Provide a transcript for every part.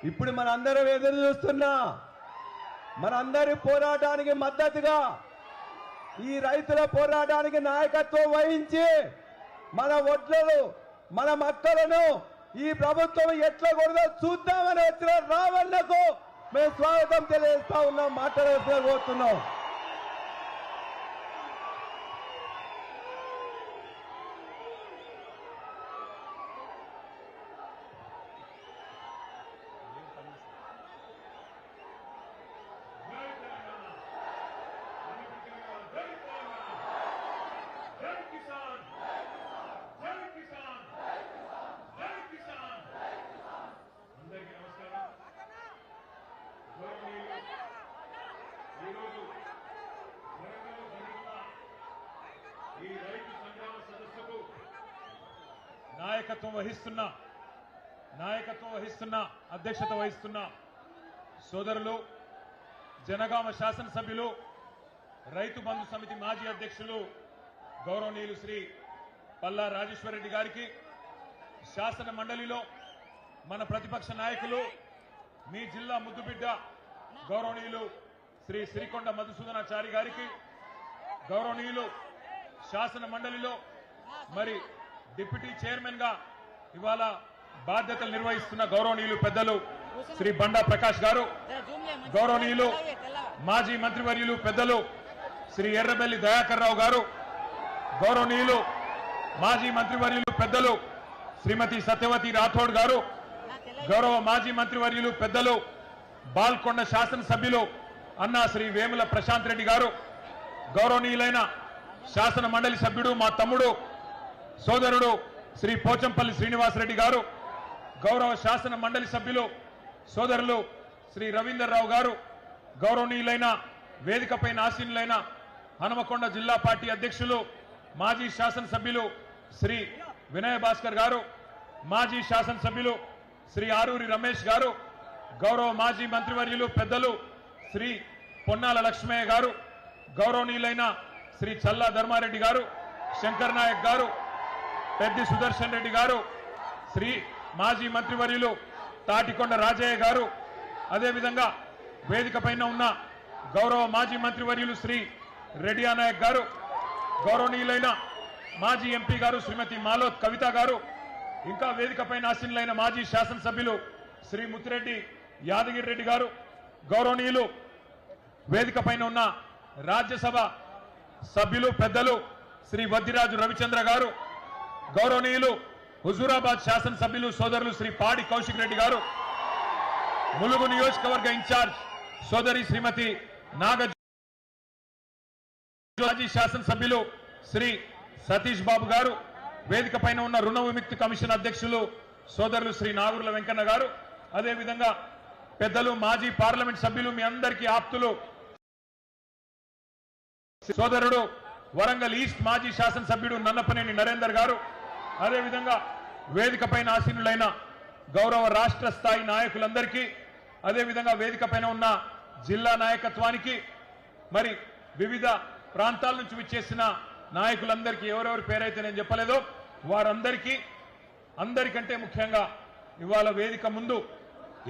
ఇప్పుడు మనందరం ఎదురు చూస్తున్నా మనందరి పోరాటానికి మద్దతుగా ఈ రైతుల పోరాటానికి నాయకత్వం వహించి మన ఒడ్లను మన మక్కలను ఈ ప్రభుత్వం ఎట్లా కొడదో చూద్దామని వచ్చిన రావణకు మేము స్వాగతం తెలియజేస్తా ఉన్నాం, మాట్లాడాల్సిన కోరుతున్నాం. నాయకత్వం వహిస్తున్న అధ్యక్షత వహిస్తున్న సోదరులు జనగామ శాసనసభ్యులు రైతు బంధు సమితి మాజీ అధ్యక్షులు గౌరవనీయులు శ్రీ పల్లా రాజేశ్వరరెడ్డి గారికి, శాసన మండలిలో మన ప్రతిపక్ష నాయకులు మీ జిల్లా ముద్దుబిడ్డ గౌరవనీయులు శ్రీ శ్రీకొండ మధుసూదనాచారి గారికి, గౌరవనీయులు శాసన మండలిలో మరి డిప్యూటీ చైర్మన్ గా ఇవాళ బాధ్యతలు నిర్వహిస్తున్న గౌరవనీయులు పెద్దలు శ్రీ బండా ప్రకాష్ గారు, గౌరవనీయులు మాజీ మంత్రివర్యులు పెద్దలు శ్రీ ఎర్రబెల్లి దయాకర్ రావు గారు, గౌరవనీయులు మాజీ మంత్రివర్యులు పెద్దలు శ్రీమతి సత్యవతి రాథోడ్ గారు, గౌరవ మాజీ మంత్రివర్యులు పెద్దలు బాల్కొండ శాసనసభ్యులు అన్నా శ్రీ వేముల ప్రశాంత్ రెడ్డి గారు, గౌరవనీయులైన శాసన మండలి సభ్యుడు మా తమ్ముడు సోదరుడు శ్రీ పోచంపల్లి శ్రీనివాసరెడ్డి గారు, గౌరవ శాసన మండలి సభ్యులు సోదరులు శ్రీ రవీందర్ రావు గారు, గౌరవనీయులైన వేదికపైన ఆసీనులైన హనుమకొండ జిల్లా పార్టీ అధ్యక్షులు మాజీ శాసనసభ్యులు శ్రీ వినయ భాస్కర్ గారు, మాజీ శాసనసభ్యులు శ్రీ ఆరూరి రమేష్ గారు, గౌరవ మాజీ మంత్రివర్యులు పెద్దలు శ్రీ పొన్నాల లక్ష్మయ్య గారు, గౌరవనీయులైన శ్రీ చల్లా ధర్మారెడ్డి గారు, శంకర్ నాయక్ గారు, పెద్ది సుదర్శన్ రెడ్డి గారు, శ్రీ మాజీ మంత్రివర్యులు తాటికొండ రాజయ్య గారు, అదేవిధంగా వేదిక పైన ఉన్న గౌరవ మాజీ మంత్రివర్యులు శ్రీ రెడ్డియా నాయక్ గారు, గౌరవనీయులైన మాజీ ఎంపీ గారు శ్రీమతి మాలోత్ కవిత గారు, ఇంకా వేదిక పైన ఆసీనులైన మాజీ శాసనసభ్యులు శ్రీ ముత్తిరెడ్డి యాదగిరి రెడ్డి గారు, గౌరవనీయులు వేదిక పైన ఉన్న రాజ్యసభ సభ్యులు పెద్దలు శ్రీ వద్దిరాజు రవిచంద్ర గారు, గౌరవనీయులు హుజూరాబాద్ శాసనసభ్యులు సోదరులు శ్రీ పాడి కౌశిక్ రెడ్డి గారు, ములుగు నియోజకవర్గ ఇన్ఛార్జ్ సోదరి శ్రీమతి నాగ మాజీ శాసనసభ్యులు శ్రీ సతీష్ బాబు గారు, వేదిక పైన ఉన్న రుణ విముక్తి కమిషన్ అధ్యక్షులు సోదరులు శ్రీ నాగూర్ల వెంకన్న గారు, అదేవిధంగా పెద్దలు మాజీ పార్లమెంట్ సభ్యులు మీ అందరికీ ఆప్తులు సోదరుడు వరంగల్ ఈస్ట్ మాజీ శాసనసభ్యుడు నన్నపనేని నరేందర్ గారు, అదేవిధంగా వేదిక పైన ఆసీనులైన గౌరవ రాష్ట్ర స్థాయి నాయకులందరికీ, అదేవిధంగా వేదిక పైన ఉన్న జిల్లా నాయకత్వానికి, మరి వివిధ ప్రాంతాల నుంచి విచ్చేసిన నాయకులందరికీ ఎవరెవరి పేరైతే నేను చెప్పలేదో వారందరికీ, అందరికంటే ముఖ్యంగా ఇవాళ వేదిక ముందు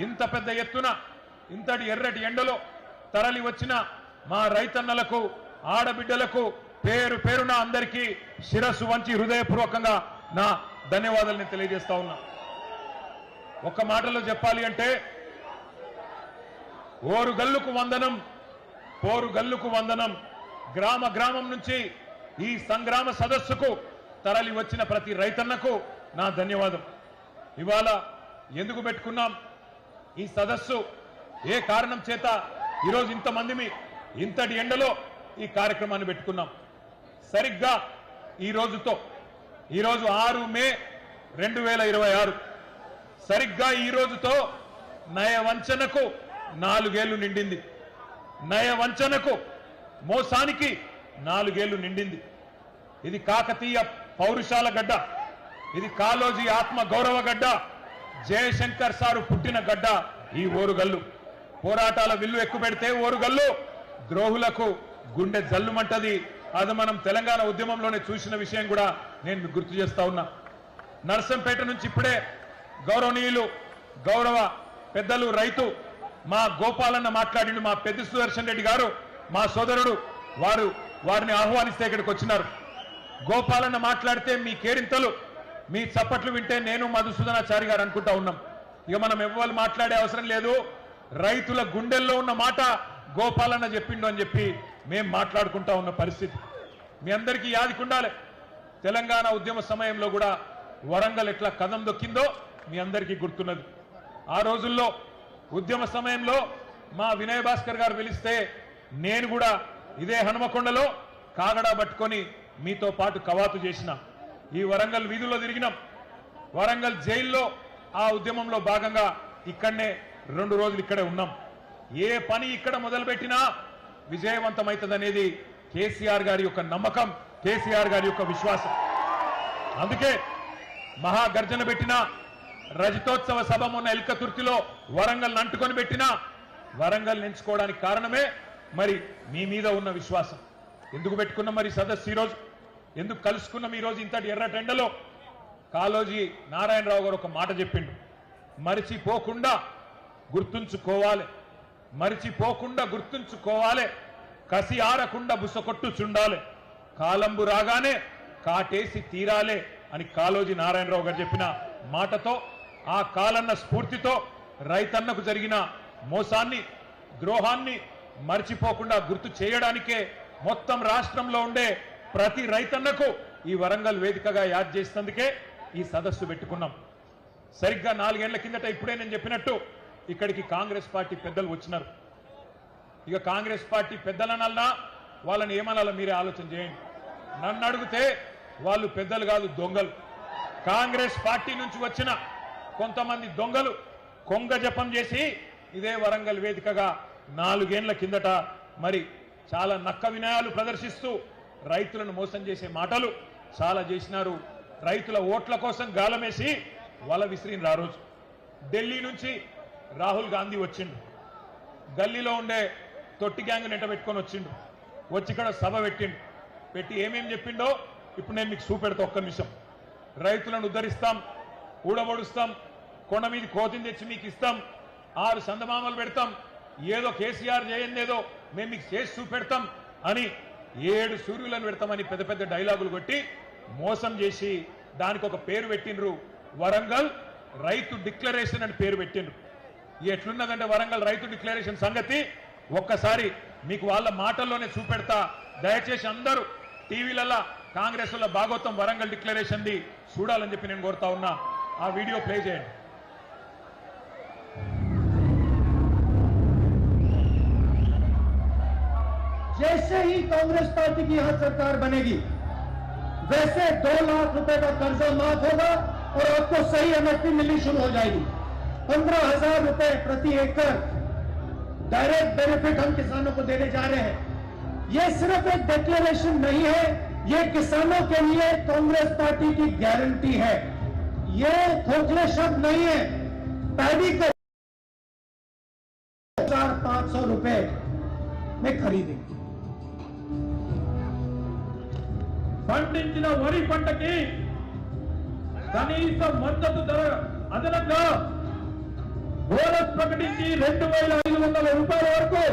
ఇంత పెద్ద ఎత్తున ఇంతటి ఎర్రటి ఎండలో తరలి వచ్చిన మా రైతన్నలకు ఆడబిడ్డలకు పేరు పేరున అందరికీ శిరస్సు వంచి హృదయపూర్వకంగా నా ధన్యవాదాలు నేను తెలియజేస్తా ఉన్నా. ఒక్క మాటలో చెప్పాలి అంటే ఓరు గల్లుకు వందనం, పోరు గల్లుకు వందనం. గ్రామ గ్రామం నుంచి ఈ సంగ్రామ సదస్సుకు తరలి వచ్చిన ప్రతి రైతన్నకు నా ధన్యవాదం. ఇవాళ ఎందుకు పెట్టుకున్నాం ఈ సదస్సు, ఏ కారణం చేత ఈరోజు ఇంతమంది ఇంతటి ఎండలో ఈ కార్యక్రమాన్ని పెట్టుకున్నాం? సరిగ్గా ఈరోజు 6 మే 2026 సరిగ్గా ఈ రోజుతో నయవంచనకు 4 ఏళ్లు నిండింది. నయవంచనకు మోసానికి 4 ఏళ్లు నిండింది. ఇది కాకతీయ పౌరుషాల గడ్డ, ఇది కాళోజీ ఆత్మ గౌరవ గడ్డ, జయశంకర్ సారు పుట్టిన గడ్డ ఈ ఓరుగల్లు. పోరాటాల విల్లు ఎక్కుపెడితే ఓరుగల్లు ద్రోహులకు గుండె జల్లుమంటది. అది మనం తెలంగాణ ఉద్యమంలోనే చూసిన విషయం కూడా నేను గుర్తు చేస్తా ఉన్నా. నర్సంపేట నుంచి ఇప్పుడే గౌరవనీయులు గౌరవ పెద్దలు రైతు మా గోపాలన్న మాట్లాడిండు, మా పెద్ద సుదర్శన్ రెడ్డి గారు మా సోదరుడు వారిని ఆహ్వానిస్తే ఇక్కడికి వచ్చినారు. గోపాలన్న మాట్లాడితే మీ కేరింతలు మీ చప్పట్లు వింటే నేను మధుసూదనాచారి గారు అనుకుంటా ఉన్నాం. ఇక మనం ఎవ్వరు మాట్లాడే అవసరం లేదు, రైతుల గుండెల్లో ఉన్న మాట గోపాలన్న చెప్పిండు అని చెప్పి మేము మాట్లాడుకుంటా ఉన్న పరిస్థితి మీ అందరికీ యాదికుండాలి. తెలంగాణ ఉద్యమ సమయంలో కూడా వరంగల్ ఎట్లా కదం దొక్కిందో మీ అందరికీ గుర్తున్నది. ఆ రోజుల్లో ఉద్యమ సమయంలో మా వినయ్ భాస్కర్ గారు పిలిస్తే నేను కూడా ఇదే హనుమకొండలో కాగడా పట్టుకొని మీతో పాటు కవాతు చేసిన. ఈ వరంగల్ వీధుల్లో తిరిగినాం. వరంగల్ జైల్లో ఆ ఉద్యమంలో భాగంగా ఇక్కడనే 2 రోజులు ఇక్కడే ఉన్నాం. ఏ పని ఇక్కడ మొదలుపెట్టినా విజయవంతమవుతుందనేది కేసీఆర్ గారి యొక్క నమ్మకం, కేసీఆర్ గారి యొక్క విశ్వాసం. అందుకే మహాగర్జన పెట్టిన రజతోత్సవ సభ మొన్న ఎల్కతుర్తిలో వరంగల్ అంటుకొని పెట్టిన వరంగల్ ఎంచుకోవడానికి కారణమే మరి మీ మీద ఉన్న విశ్వాసం. ఎందుకు పెట్టుకున్నాం మరి సదస్సు ఈరోజు, ఎందుకు కలుసుకున్నాం ఈరోజు ఇంతటి ఎర్రటెండలో? కాళోజీ నారాయణరావు గారు ఒక మాట చెప్పిండు, మరిచిపోకుండా గుర్తుంచుకోవాలి, మరిచిపోకుండా గుర్తుంచుకోవాలి, కసి ఆరకుండా బుసకొట్టు చుండాలి, కాలంబు రాగానే కాటేసి తీరాలే అని కాళోజీ నారాయణరావు గారు చెప్పిన మాటతో, ఆ కాలన్న స్ఫూర్తితో రైతన్నకు జరిగిన మోసాన్ని ద్రోహాన్ని మర్చిపోకుండా గుర్తు చేయడానికే మొత్తం రాష్ట్రంలో ఉండే ప్రతి రైతన్నకు ఈ వరంగల్ వేదికగా యాద్ చేసినందుకే ఈ సదస్సు పెట్టుకున్నాం. సరిగ్గా 4 ఏళ్ల కిందట ఇప్పుడే నేను చెప్పినట్టు ఇక్కడికి కాంగ్రెస్ పార్టీ పెద్దలు వచ్చినారు. ఇక కాంగ్రెస్ పార్టీ పెద్దలనల్లా వాళ్ళని ఏమనాలో మీరే ఆలోచన చేయండి. నన్ను అడిగితే వాళ్ళు పెద్దలు కాదు, దొంగలు. కాంగ్రెస్ పార్టీ నుంచి వచ్చిన కొంతమంది దొంగలు కొంగ జపం చేసి ఇదే వరంగల్ వేదికగా 4 ఏళ్ల కిందట మరి చాలా నక్క వినయాలు ప్రదర్శిస్తూ రైతులను మోసం చేసే మాటలు చాలా చేసినారు. రైతుల ఓట్ల కోసం గాలమేసి వల విసిరిన ఆ రోజు ఢిల్లీ నుంచి రాహుల్ గాంధీ వచ్చిండు, గల్లీలో ఉండే తొట్టి గ్యాంగ్ నెంట పెట్టుకొని వచ్చిండు, వచ్చి ఇక్కడ సభ పెట్టిండు. పెట్టి ఏమేం చెప్పిండో ఇప్పుడు నేను మీకు చూపెడతా. ఒక్క నిమిషం. రైతులను ఉద్ధరిస్తాం, ఊడబొడుస్తాం, కొండ మీద కోతిని తెచ్చి మీకు ఇస్తాం, 6 సందమామలు పెడతాం, ఏదో కేసీఆర్ చేయందేదో మేము మీకు చేసి చూపెడతాం అని 7 సూర్యులను పెడతామని పెద్ద పెద్ద డైలాగులు కొట్టి మోసం చేసి దానికి ఒక పేరు పెట్టిండ్రు, వరంగల్ రైతు డిక్లరేషన్ అని పేరు పెట్టిండ్రు. ఎట్లున్నదంటే వరంగల్ రైతు డిక్లరేషన్ సంగతి ఒక్కసారి మీకు వాళ్ళ మాటల్లోనే చూపెడతా. దయచేసి అందరూ టీవీలలో కాంగ్రెస్ వల్ల భాగవతం వరంగల్ డిక్లరేషన్ ది చూడాలని చెప్పి నేను కోరుతా ఉన్నా. ఆ వీడియో ప్లే చేయండి. जैसे ही कांग्रेस पार्टी की यहां सरकार बनेगी वैसे 2 लाख रुपए का कर्जा माफ होगा और आपको सही एमएसपी मिलनी शुरू हो जाएगी। 15,000 रुपए प्रति एकड़ डायरेक्ट बेनिफिट हम किसानों को देने जा रहे हैं। ये सिर्फ एक डिक्लेरेशन नहीं है, ये किसानों के लिए कांग्रेस पार्टी की गारंटी है। ये खोखले शब्द नहीं है। पैडी को 400-500 रुपए में खरीदेंगे। పండించిన వరి పంటకి కనీస మద్దతు ధర అదనంగా బోనస్ ప్రకటించి 2,500 రూపాయల వరకు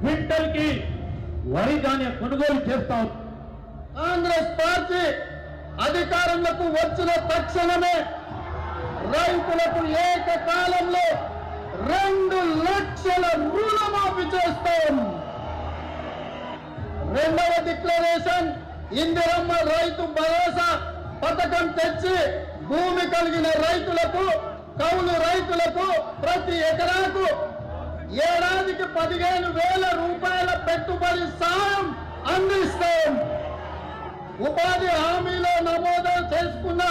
క్వింటల్ కి వరి ధాన్యం కొనుగోలు చేస్తాం. కాంగ్రెస్ పార్టీ అధికారంలోకి వచ్చిన తక్షణమే రైతులకు ఏకకాలంలో 2 లక్షల రుణమాఫీ చేస్తాం. రెండవ డిక్లరేషన్ ఇందిరమ్మ రైతు భరోసా పథకం తెచ్చి భూమి కలిగిన రైతులకు, కౌలు రైతులకు ప్రతి ఎకరాకు ఏడాదికి 15,000 రూపాయల పెట్టుబడి సాయం అందిస్తాం. ఉపాధి హామీలో నమోదు చేసుకున్న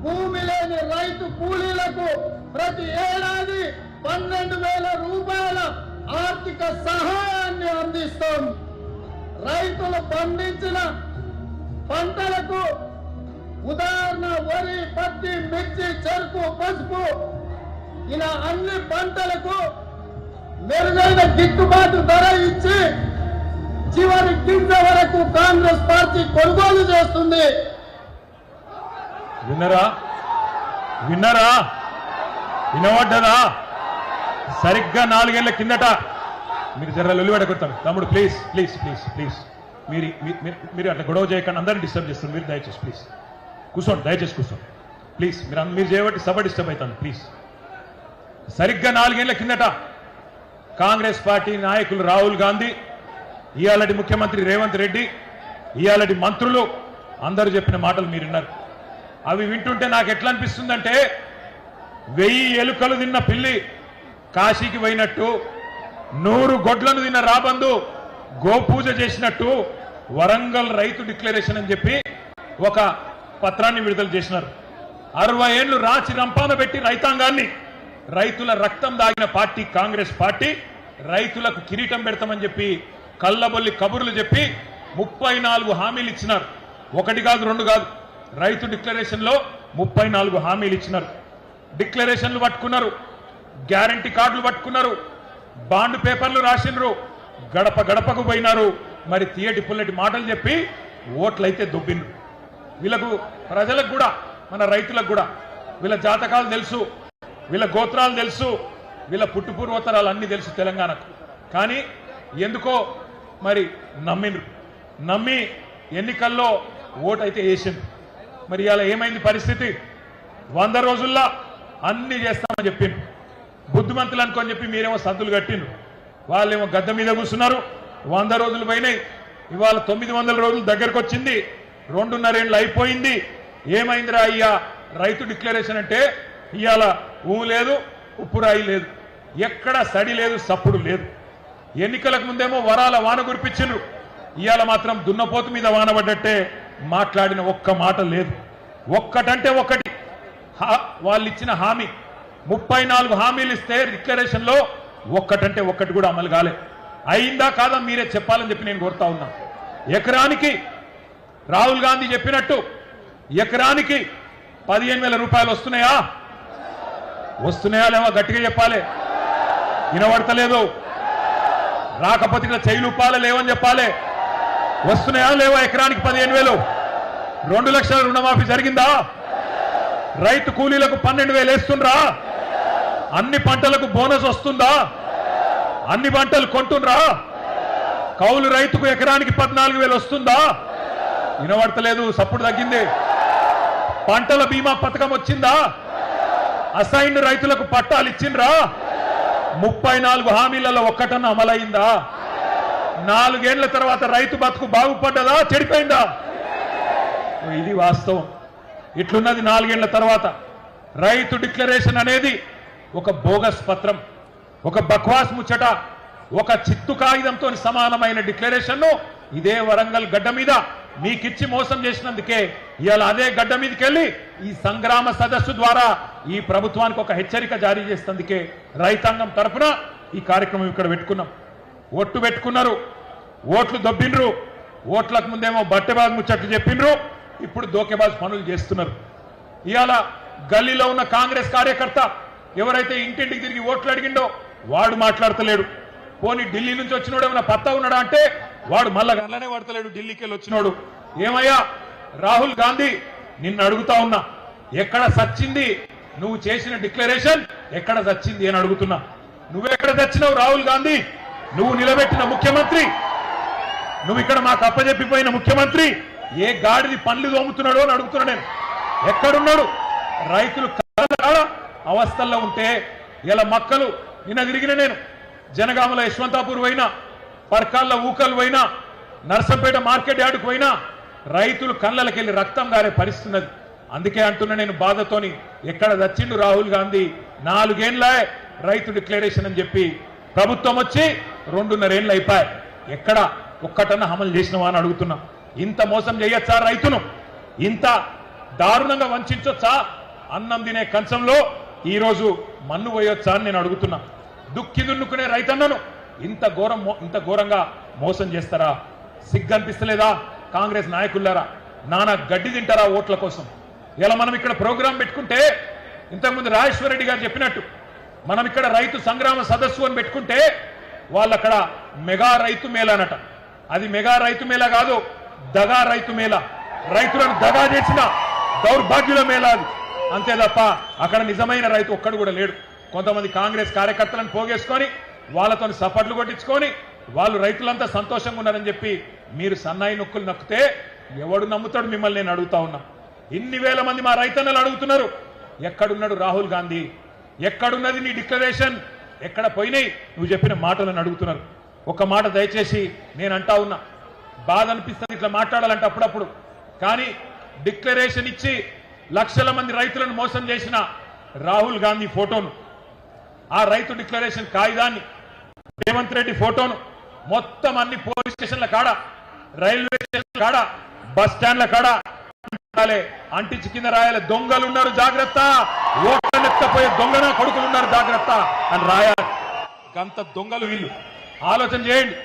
భూమి లేని రైతు కూలీలకు ప్రతి ఏడాది 12,000 రూపాయల ఆర్థిక సహాయాన్ని అందిస్తాం. రైతులు పండించిన పంటలకు ఉదాహరణ వరి, పత్తి, మిర్చి, చెరుకు, పసుపు ఇలా అన్ని పంటలకు మెరుగైన గిట్టుబాటు ధర ఇచ్చి చివరి గింజ వరకు కాంగ్రెస్ పార్టీ కొనుగోలు చేస్తుంది. విన్నరా విన్నరా వినవడ్డదా? సరిగ్గా 4 ఏళ్ల కిందట మీరు జర లొల్లివాడ కొడతారు తమ్ముడు, ప్లీజ్ ప్లీజ్ ప్లీజ్ ప్లీజ్ మీరు అట్లా గొడవ చేయకుండా అందరినీ డిస్టర్బ్ చేస్తారు. మీరు దయచేసి ప్లీజ్ కూర్చోండి, దయచేసి కూర్చోండి ప్లీజ్. మీరు చేయబట్టి సభ డిస్టర్బ్ అవుతాను ప్లీజ్. సరిగ్గా 4 ఏళ్ల కిందట కాంగ్రెస్ పార్టీ నాయకులు రాహుల్ గాంధీ, ఇయాలటి ముఖ్యమంత్రి రేవంత్ రెడ్డి, ఇయాలటి మంత్రులు అందరూ చెప్పిన మాటలు మీరు విన్నారు. అవి వింటుంటే నాకు ఎట్లా అనిపిస్తుందంటే 1000 ఎలుకలు తిన్న పిల్లి కాశీకి పోయినట్టు, 100 గొడ్లను తిన్న రాబందు గోపూజ చేసినట్టు వరంగల్ రైతు డిక్లరేషన్ అని చెప్పి ఒక పత్రాన్ని విడుదల చేసినారు. 60 ఏళ్లు రాచి రంపాన పెట్టి రైతాంగాన్ని, రైతుల రక్తం దాగిన పార్టీ కాంగ్రెస్ పార్టీ రైతులకు కిరీటం పెడతామని చెప్పి కల్లబొల్లి కబుర్లు చెప్పి 34 హామీలు ఇచ్చినారు. 1 కాదు 2 కాదు, రైతు డిక్లరేషన్ లో 34 హామీలు ఇచ్చినారు. డిక్లరేషన్లు పట్టుకున్నారు, గ్యారంటీ కార్డులు పట్టుకున్నారు, బాండ్ పేపర్లు రాసినారు, గడప గడపకు పోయినారు. మరి తీయటి పుల్లటి మాటలు చెప్పి ఓట్లయితే దొబ్బిండ్రు. వీళ్ళకు ప్రజలకు కూడా, మన రైతులకు కూడా వీళ్ళ జాతకాలు తెలుసు, వీళ్ళ గోత్రాలు తెలుసు, వీళ్ళ పుట్టుపూర్వోత్తరాలు అన్ని తెలుసు తెలంగాణకు. కానీ ఎందుకో మరి నమ్మి ఎన్నికల్లో ఓటైతే వేసింది. మరి ఇలా ఏమైంది పరిస్థితి? 100 రోజుల్లో అన్ని చేస్తామని చెప్పిండ్రు. బుద్ధిమంతులు అనుకొని చెప్పి మీరేమో సద్దులు కట్టిండ్రు, వాళ్ళేమో గద్దె మీద కూర్చున్నారు. 100 రోజులు పోయినాయి, ఇవాళ 900 రోజులు దగ్గరకు వచ్చింది, 2.5 ఏళ్ళు అయిపోయింది. ఏమైందిరా అయ్యా రైతు డిక్లరేషన్ అంటే? ఇవాళ లేదు, ఉప్పురాయి లేదు, ఎక్కడ సడి లేదు, సప్పుడు లేదు. ఎన్నికలకు ముందేమో వరాల వాన కురిపించిండ్రు, ఇవాళ మాత్రం దున్నపోతు మీద వాన పడ్డట్టే మాట్లాడిన ఒక్క మాట లేదు. ఒక్కటంటే ఒక్కటి వాళ్ళు ఇచ్చిన హామీ, 34 హామీలు ఇస్తే డిక్లరేషన్ లో ఒక్కటంటే ఒక్కటి కూడా అమలు కాలే. అయిందా కాదా మీరే చెప్పాలని చెప్పి నేను కోరుతా ఉన్నా. ఎకరానికి రాహుల్ గాంధీ చెప్పినట్టు ఎకరానికి 15,000 రూపాయలు వస్తున్నాయా? వస్తున్నాయా లేవా? గట్టిగా చెప్పాలి, వినబడతలేదు. రాకపోతే ఇట్లా చెయ్యిలుపాలే లేవని చెప్పాలి. వస్తున్నాయా లేవా? ఎకరానికి 15,000. 2 లక్షల రుణమాఫీ జరిగిందా? రైతు కూలీలకు 12,000 వేస్తుండ్రా? అన్ని పంటలకు బోనస్ వస్తుందా? అన్ని పంటలు కొంటుండ్రా? కౌలు రైతుకు ఎకరానికి 14,000 వస్తుందా? వినబడతలేదు, సప్పుడు తగ్గింది. పంటల బీమా పథకం వచ్చిందా? అసైన్డ్ రైతులకు పట్టాలు ఇచ్చిండ్రా? 34 హామీలలో ఒక్కటన్నా అమలైందా? 4 ఏళ్ల తర్వాత రైతు బతుకు బాగుపడ్డదా చెడిపోయిందా? ఇది వాస్తవం. ఇట్లున్నది 4 ఏళ్ల తర్వాత. రైతు డిక్లరేషన్ అనేది ఒక బోగస్ పత్రం, ఒక బక్వాస్ ముచ్చట, ఒక చిత్తు కాగితంతో సమానమైన డిక్లరేషన్ ను ఇదే వరంగల్ గడ్డ మీద మీకిచ్చి మోసం చేసినందుకే ఇవాళ అదే గడ్డ మీదకి వెళ్ళి ఈ సంగ్రామ సదస్సు ద్వారా ఈ ప్రభుత్వానికి ఒక హెచ్చరిక జారీ చేసేందుకే రైతాంగం తరఫున ఈ కార్యక్రమం ఇక్కడ పెట్టుకున్నాం. ఓట్లు పెట్టుకున్నారు, ఓట్లు దొబ్బిండ్రు, ఓట్లకు ముందేమో బట్టెబాజ్ ముచ్చట్లు చెప్పిండ్రు, ఇప్పుడు దోకేబాజ్ పనులు చేస్తున్నారు. ఇవాళ గల్లీలో ఉన్న కాంగ్రెస్ కార్యకర్త ఎవరైతే ఇంటింటికి తిరిగి ఓట్లు అడిగిండో వాడు మాట్లాడతలేడు. పోనీ ఢిల్లీ నుంచి వచ్చినోడు ఏమైనా పత్తా ఉన్నాడా అంటే వాడు మళ్ళా గల్లనే పడతలేడు. ఢిల్లీకి వెళ్ళి వచ్చినోడు ఏమయ్యా రాహుల్ గాంధీ, నిన్ను అడుగుతా ఉన్నా, ఎక్కడ సచ్చింది నువ్వు చేసిన డిక్లరేషన్? ఎక్కడ సచ్చింది అని అడుగుతున్నా. నువ్వెక్కడ చచ్చినావు రాహుల్ గాంధీ? నువ్వు నిలబెట్టిన ముఖ్యమంత్రి, నువ్వు ఇక్కడ మాకు అప్పచెప్పిపోయిన ముఖ్యమంత్రి ఏ గాడిది పండ్లు తోముతున్నాడో అని అడుగుతున్నా నేను. ఎక్కడున్నాడు? రైతులు అవస్థల్లో ఉంటే ఇలా మక్కలు నిన్న తిరిగిన నేను జనగామల యశ్వంతాపూర్ పోయినా, పర్కాల్లో ఊకలు పోయినా, నర్సంపేట మార్కెట్ యార్డుకు పోయినా రైతులు కళ్ళకెళ్ళి రక్తం గారే పరిస్థితున్నది. అందుకే అంటున్నా నేను బాధతోని, ఎక్కడ దచ్చిండు రాహుల్ గాంధీ? 4 ఏళ్లే రైతు డిక్లరేషన్ అని చెప్పి ప్రభుత్వం వచ్చి 2.5 ఏళ్ళు అయిపోయాయి. ఎక్కడ ఒక్కటన్నా అమలు చేసినవా అని అడుగుతున్నా. ఇంత మోసం చేయొచ్చా రైతును? ఇంత దారుణంగా వంచొచ్చా? అన్నం తినే కంచంలో ఈరోజు మన్ను పోయొచ్చా అని నేను అడుగుతున్నా. దుక్కి దున్నుకునే రైతన్నను ఇంత ఘోరంగా మోసం చేస్తారా? సిగ్గనిపిస్తలేదా కాంగ్రెస్ నాయకులారా? నానా గడ్డి తింటారా ఓట్ల కోసం? ఇలా మనం ఇక్కడ ప్రోగ్రాం పెట్టుకుంటే, ఇంతకుముందు రాజేశ్వర రెడ్డి గారు చెప్పినట్టు మనం ఇక్కడ రైతు సంగ్రామ సదస్సు అని పెట్టుకుంటే వాళ్ళు అక్కడ మెగా రైతు మేళానట. అది మెగా రైతు మేళా కాదు, దగా రైతు మేళా. రైతులను దగా చేసిన దౌర్భాగ్యుల మేళా అది. అంతే తప్ప అక్కడ నిజమైన రైతు ఒక్కడు కూడా లేడు. కొంతమంది కాంగ్రెస్ కార్యకర్తలను పోగేసుకొని వాళ్ళతో సపట్లు కొట్టించుకొని వాళ్ళు రైతులంతా సంతోషంగా ఉన్నారని చెప్పి మీరు సన్నాయి నొక్కులు నొక్కితే ఎవడు నమ్ముతాడు మిమ్మల్ని? నేను అడుగుతా ఉన్నా. ఇన్ని వేల మంది మా రైతన్నలు అడుగుతున్నారు, ఎక్కడున్నాడు రాహుల్ గాంధీ? ఎక్కడున్నది నీ డిక్లరేషన్? ఎక్కడ పోయినాయి నువ్వు చెప్పిన మాటలను అడుగుతున్నారు. ఒక మాట దయచేసి నేను అంటా ఉన్నా, బాధ అనిపిస్తుంది ఇట్లా మాట్లాడాలంటే అప్పుడప్పుడు, కానీ డిక్లరేషన్ ఇచ్చి లక్షల మంది రైతులను మోసం చేసిన రాహుల్ గాంధీ ఫోటోను, ఆ రైతు డిక్లరేషన్ కాగితాన్ని, రేవంత్ రెడ్డి ఫోటోను మొత్తం అన్ని పోలీస్ స్టేషన్ల కాడ, రైల్వే స్టేషన్ల కాడ, బస్ స్టాండ్ల కాడ అంటించి కింద రాయాలి, దొంగలు ఉన్నారు జాగ్రత్త, ఓట్లనెత్తపోయే దొంగన కొడుకులు ఉన్నారు జాగ్రత్త అని రాయాలి. గంత దొంగలు వీళ్ళు. ఆలోచన చేయండి,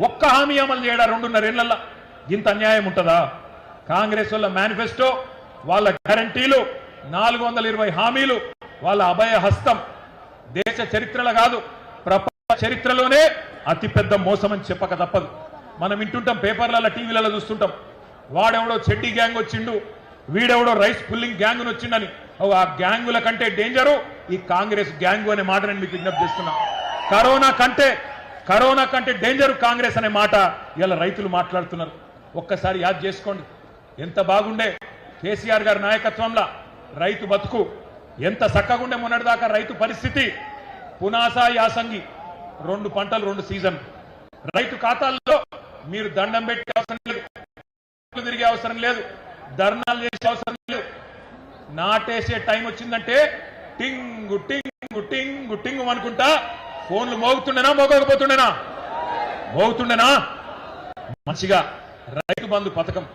ఒక్క హామీ అమలు చేయడా 2.5 ఏళ్లలో? ఇంత అన్యాయం ఉంటుందా? కాంగ్రెస్ వాళ్ళ మేనిఫెస్టో, వాళ్ళ గ్యారంటీలు, 420 హామీలు, వాళ్ళ అభయ హస్తం దేశ చరిత్రలో కాదు ప్రపంచ చరిత్రలోనే అతిపెద్ద మోసం అని చెప్పక తప్పదు. మనం వింటుంటాం, పేపర్లలో, టీవీలలో చూస్తుంటాం, వాడెవడో చెడ్డీ గ్యాంగ్ వచ్చిండు, వీడెవడో రైస్ పుల్లింగ్ గ్యాంగ్ వచ్చిండని. ఆ గ్యాంగుల కంటే డేంజరు ఈ కాంగ్రెస్ గ్యాంగు అనే మాట నేను మీకు విజ్ఞప్తి చేస్తున్నా. కరోనా కంటే డేంజరు కాంగ్రెస్ అనే మాట ఇలా రైతులు మాట్లాడుతున్నారు. ఒక్కసారి యాద్ చేసుకోండి, ఎంత బాగుండే కేసీఆర్ గారి నాయకత్వంలో రైతు బతుకు, ఎంత చక్కగుండే మొన్నటిదాకా రైతు పరిస్థితి. పునాస యాసంగి 2 పంటలు 2 సీజన్. రైతు ఖాతాల్లో మీరు దండం పెట్టే అవసరం లేదు, తిరిగే అవసరం లేదు, ధర్నాలు చేసే అవసరం లేదు. నాటేసే టైం వచ్చిందంటే టింగు టింగు టింగు టింగు అనుకుంటా ఫోన్లు మోగుతుండేనా, మోగకపోతుండేనా? మోగుతుండేనా? మంచిగా రైతు బంధు పథకం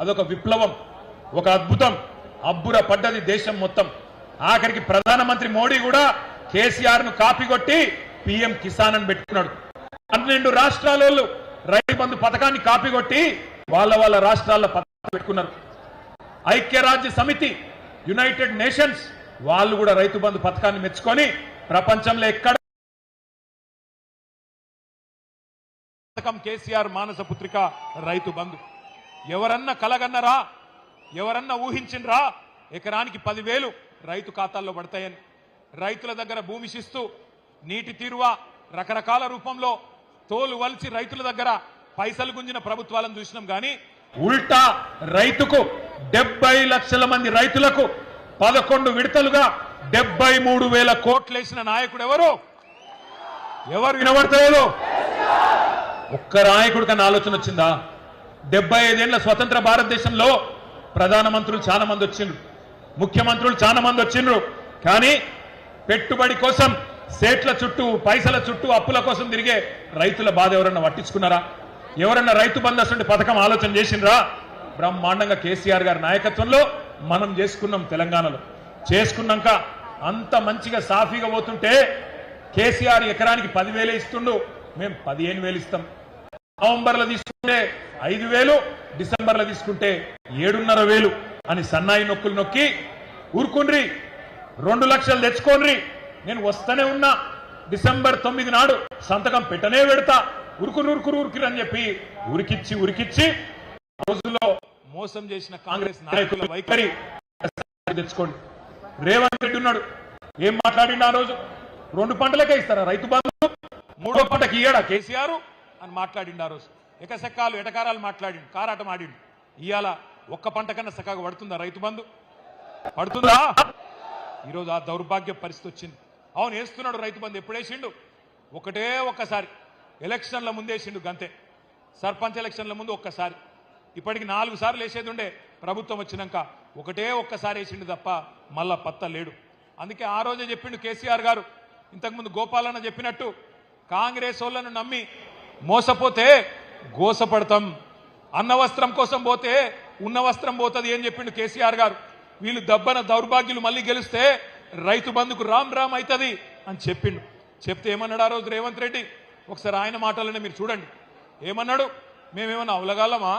అదొక విప్లవం, ఒక అద్భుతం. అబ్బుర పడ్డది దేశం మొత్తం. ఆఖరికి ప్రధానమంత్రి మోడీ కూడా కేసీఆర్ ను కాపీ కొట్టి పిఎం కిసాన్ అని పెట్టుకున్నాడు. 12 రాష్ట్రాల రైతు బంధు పథకాన్ని కాపీ కొట్టి వాళ్ళ రాష్ట్రాల్లో పథకం పెట్టుకున్నారు. ఐక్యరాజ్య సమితి, యునైటెడ్ నేషన్స్ వాళ్ళు కూడా రైతు బంధు పథకాన్ని మెచ్చుకొని ప్రపంచంలో ఎక్కడ పథకం కేసీఆర్ మానస పుత్రిక రైతు బంధు. ఎవరన్నా కలగన్నరా? ఎవరన్నా ఊహించినరా ఎకరానికి 10,000 రైతు ఖాతాల్లో పడతాయని? రైతుల దగ్గర భూమి శిస్తు, నీటి తీరువ రకరకాల రూపంలో తోలు వలిచి రైతుల దగ్గర పైసలు గుంజిన ప్రభుత్వాలను చూసినాం. కానీ ఉల్టా రైతుకు 70 లక్షల మంది రైతులకు 11 విడతలుగా 73,000 కోట్లు వేసిన నాయకుడు ఎవరు? వినబడతలేదు? ఒక్క నాయకుడు కన్నా ఆలోచన వచ్చిందా? 75 ఏళ్ల స్వతంత్ర భారతదేశంలో ప్రధానమంత్రులు చాలా మంది వచ్చిండ్రు, ముఖ్యమంత్రులు చాలా మంది వచ్చిండ్రు. కానీ పెట్టుబడి కోసం సేట్ల చుట్టూ, పైసల చుట్టూ, అప్పుల కోసం తిరిగే రైతుల బాధ ఎవరన్నా పట్టించుకున్నారా? ఎవరన్నా రైతు బంధు అసలు పథకం ఆలోచన చేసిండ్రా? బ్రహ్మాండంగా కేసీఆర్ గారి నాయకత్వంలో మనం చేసుకున్నాం. తెలంగాణలో చేసుకున్నాక అంత మంచిగా సాఫీగా పోతుంటే కేసీఆర్ ఎకరానికి 10,000 ఇస్తుండు, మేము 15,000 ఇస్తాం. నవంబర్లో తీసుకుంటే 5,000, డిసెంబర్లో తీసుకుంటే 7,500 అని సన్నాయి నొక్కులు నొక్కి ఊరుకుండ్రి, 2 లక్షలు తెచ్చుకోండ్రి, నేను వస్తూనే ఉన్నా, డిసెంబర్ 9 నాడు సంతకం పెట్టనే పెడతా, ఉరుకురు అని చెప్పి ఉరికిచ్చి రోజుల్లో మోసం చేసిన కాంగ్రెస్ నాయకుల వైఖరి తెచ్చుకోండి. రేవంత్ రెడ్డి ఉన్నాడు, ఏం మాట్లాడిండు ఆ రోజు? 2 పంటలకే ఇస్తారా రైతు బంధు, 3వ పంటకి ఇయ్యడా కేసీఆర్ అని మాట్లాడిండు ఆ రోజు. ఎకసెక్కాలు ఎటకారాలు మాట్లాడిండు, కారాటం ఆడిండు. ఇవాళ ఒక్క పంట కన్నా చక్కగా పడుతుందా రైతు బంధు? పడుతుందా? ఈరోజు ఆ దౌర్భాగ్య పరిస్థితి వచ్చింది. అవును, వేస్తున్నాడు రైతు బంధు. ఎప్పుడు వేసిండు? ఒక్కసారి ఎలక్షన్ల ముందు వేసిండు గంతే. సర్పంచ్ ఎలక్షన్ల ముందు ఒక్కసారి. ఇప్పటికి 4 సార్లు వేసేది ఉండే ప్రభుత్వం వచ్చినాక, ఒక్కసారి వేసిండు తప్ప మళ్ళా పత్త లేడు. అందుకే ఆ రోజే చెప్పిండు కేసీఆర్ గారు, ఇంతకుముందు గోపాలన్న చెప్పినట్టు, కాంగ్రెస్ వాళ్ళను నమ్మి మోసపోతే గోసపడతాం, అన్న వస్త్రం కోసం పోతే ఉన్న వస్త్రం పోతుంది అని చెప్పిండు కేసీఆర్ గారు. వీళ్ళు దబ్బన దౌర్భాగ్యులు మళ్ళీ గెలిస్తే రైతు బంధుకు రామ్ అవుతుంది అని చెప్పిండు. చెప్తే ఏమన్నాడు ఆ రోజు రేవంత్ రెడ్డి? ఒకసారి ఆయన మాటలనే మీరు చూడండి. ఏమన్నాడు? మేమేమన్నా అవలగాళ్ళమా,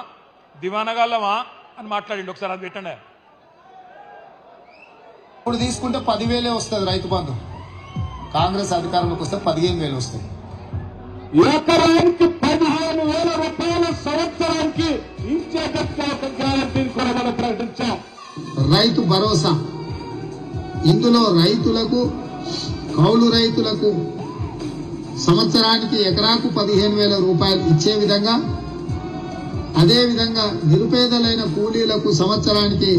దివానగాళ్ళమా అని మాట్లాడిండు. ఒకసారి అది పెట్టండి. ఇప్పుడు తీసుకుంటే 10,000 వస్తుంది రైతు బంధు, కాంగ్రెస్ అధికారంలోకి వస్తే 15,000 వస్తుంది. ఎకరానికి 15,000 రూపాయల సంవత్సరానికి ఇచ్చేటట్టు గ్యారంటీని కూడా మనం ప్రకటించాం. రైతు భరోసా, ఇందులో రైతులకు కౌలు రైతులకు సంవత్సరానికి ఎకరాకు 15,000 రూపాయలు ఇచ్చే విధంగా, అదేవిధంగా నిరుపేదలైన కూలీలకు సంవత్సరానికి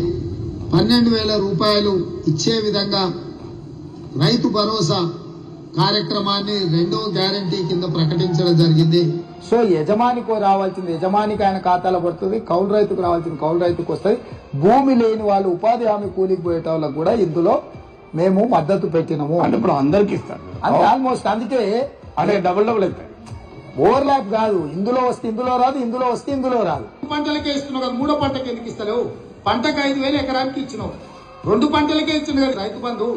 12,000 రూపాయలు ఇచ్చే విధంగా రైతు భరోసా కార్యక్రమాన్ని 2వ గ్యారంటీ కింద ప్రకటించడం జరిగింది. సో యజమానికి రావాల్సింది యజమానికి ఆయన ఖాతాలో పడుతుంది, కౌలు రైతుకు రావాల్సింది కౌలు రైతుకు వస్తుంది. భూమి లేని వాళ్ళు ఉపాధి హామీ కూలికి పోయేట వాళ్ళకు కూడా ఇందులో మేము మద్దతు పెట్టినాము. అంటే ఇప్పుడు అందరికి ఇస్తారు అంటే ఆల్మోస్ట్ అందుకే అదే డబుల్ అవుతాయి. ఓవర్లాప్ కాదు, ఇందులో వస్తే ఇందులో రాదు, ఇందులో వస్తే ఇందులో రాదు. పంటలకే ఇస్తున్నావు కదా, 3వ పంటకి ఎందుకు ఇస్తలేవు? పంటకు 5,000 ఎకరానికి ఇచ్చినావు, 2 పంటలకే ఇచ్చిన కదా రైతు బంధు.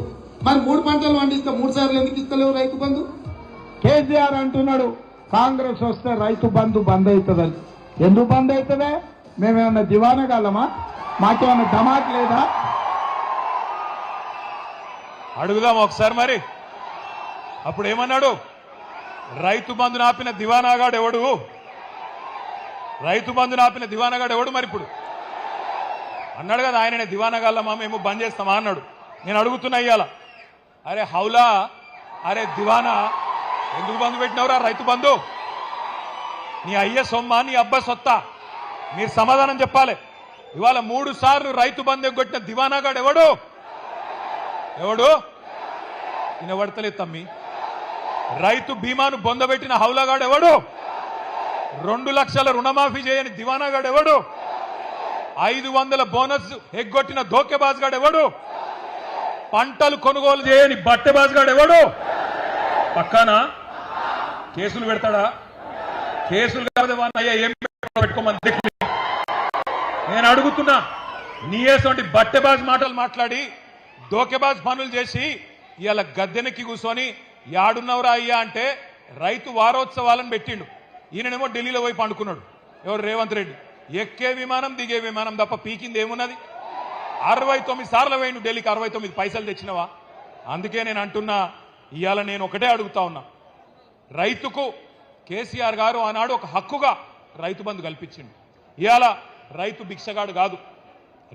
మరి 3 పంటలు పండిస్తే 3 సార్లు ఎందుకు ఇస్తలేవు రైతు బంధు? కేసీఆర్ అంటున్నాడు కాంగ్రెస్ వస్తే రైతు బంధు బంద్ అవుతుందని. ఎందుకు బంద్ అవుతుందే? మేమేమన్నా దివానగాలమా? మాకేమన్నా ధమాక్ లేదా? అడుగుదాం ఒకసారి మరి. అప్పుడు ఏమన్నాడు? రైతు బంధు నాపిన దివానాగాడు ఎవడు? రైతు బంధు నాపిన దివానాగాడు ఎవడు? మరి ఇప్పుడు అన్నాడు కదా ఆయననే దివానాగాళ్ళమా మేము బంద్ చేస్తామా అన్నాడు. నేను అడుగుతున్నా ఇయ్యాల, అరే హౌలా, అరే దివానా, ఎందుకు బంధు పెట్టినవరా రైతు బంధు? నీ అయ్య సొమ్మ, నీ అబ్బ సొత్తా? మీరు సమాధానం చెప్పాలి. ఇవాళ 3 సార్లు రైతు బంధు ఎగ్గొట్టిన దివానాగాడు ఎవడు? ఎవడు? వినబడతలేదు తమ్మి. రైతు బీమాను బొందబెట్టిన హౌలాగాడు ఎవడు? 2 లక్షల రుణమాఫీ చేయని దివానాగాడు ఎవడు? 500 బోనస్ ఎగ్గొట్టిన ధోకేబాజ్గాడు ఎవడు? పంటలు కొనుగోలు చేయని బట్టెబాజ్గాడు ఎవడు? పక్కానా కేసులు పెడతాడా? కేసులు కాదు అయ్యా, ఏం పెట్టుకోమని దిక్కు. నేను అడుగుతున్నా, నీయేసంటి బట్టెబాజ్ మాటలు మాట్లాడి ధోకేబాజ్ పనులు చేసి ఇవాళ గద్దెనెక్కి కూర్చొని యాడున్నవరా అయ్యా అంటే రైతు వారోత్సవాలను పెట్టిండు. ఈయననేమో ఢిల్లీలో పోయి పండుకున్నాడు. ఎవరు? రేవంత్ రెడ్డి. ఎక్కే విమానం దిగే విమానం తప్ప పీకింది ఏమున్నది? 69 సార్లు పోయిండు ఢిల్లీకి, 69 పైసలు తెచ్చినవా? అందుకే నేను అంటున్నా, ఇవాళ నేను ఒకటే అడుగుతా ఉన్నా, రైతుకు కేసీఆర్ గారు ఆనాడు ఒక హక్కుగా రైతు బంధు కల్పించిండు. ఇవాళ రైతు భిక్షగాడు కాదు,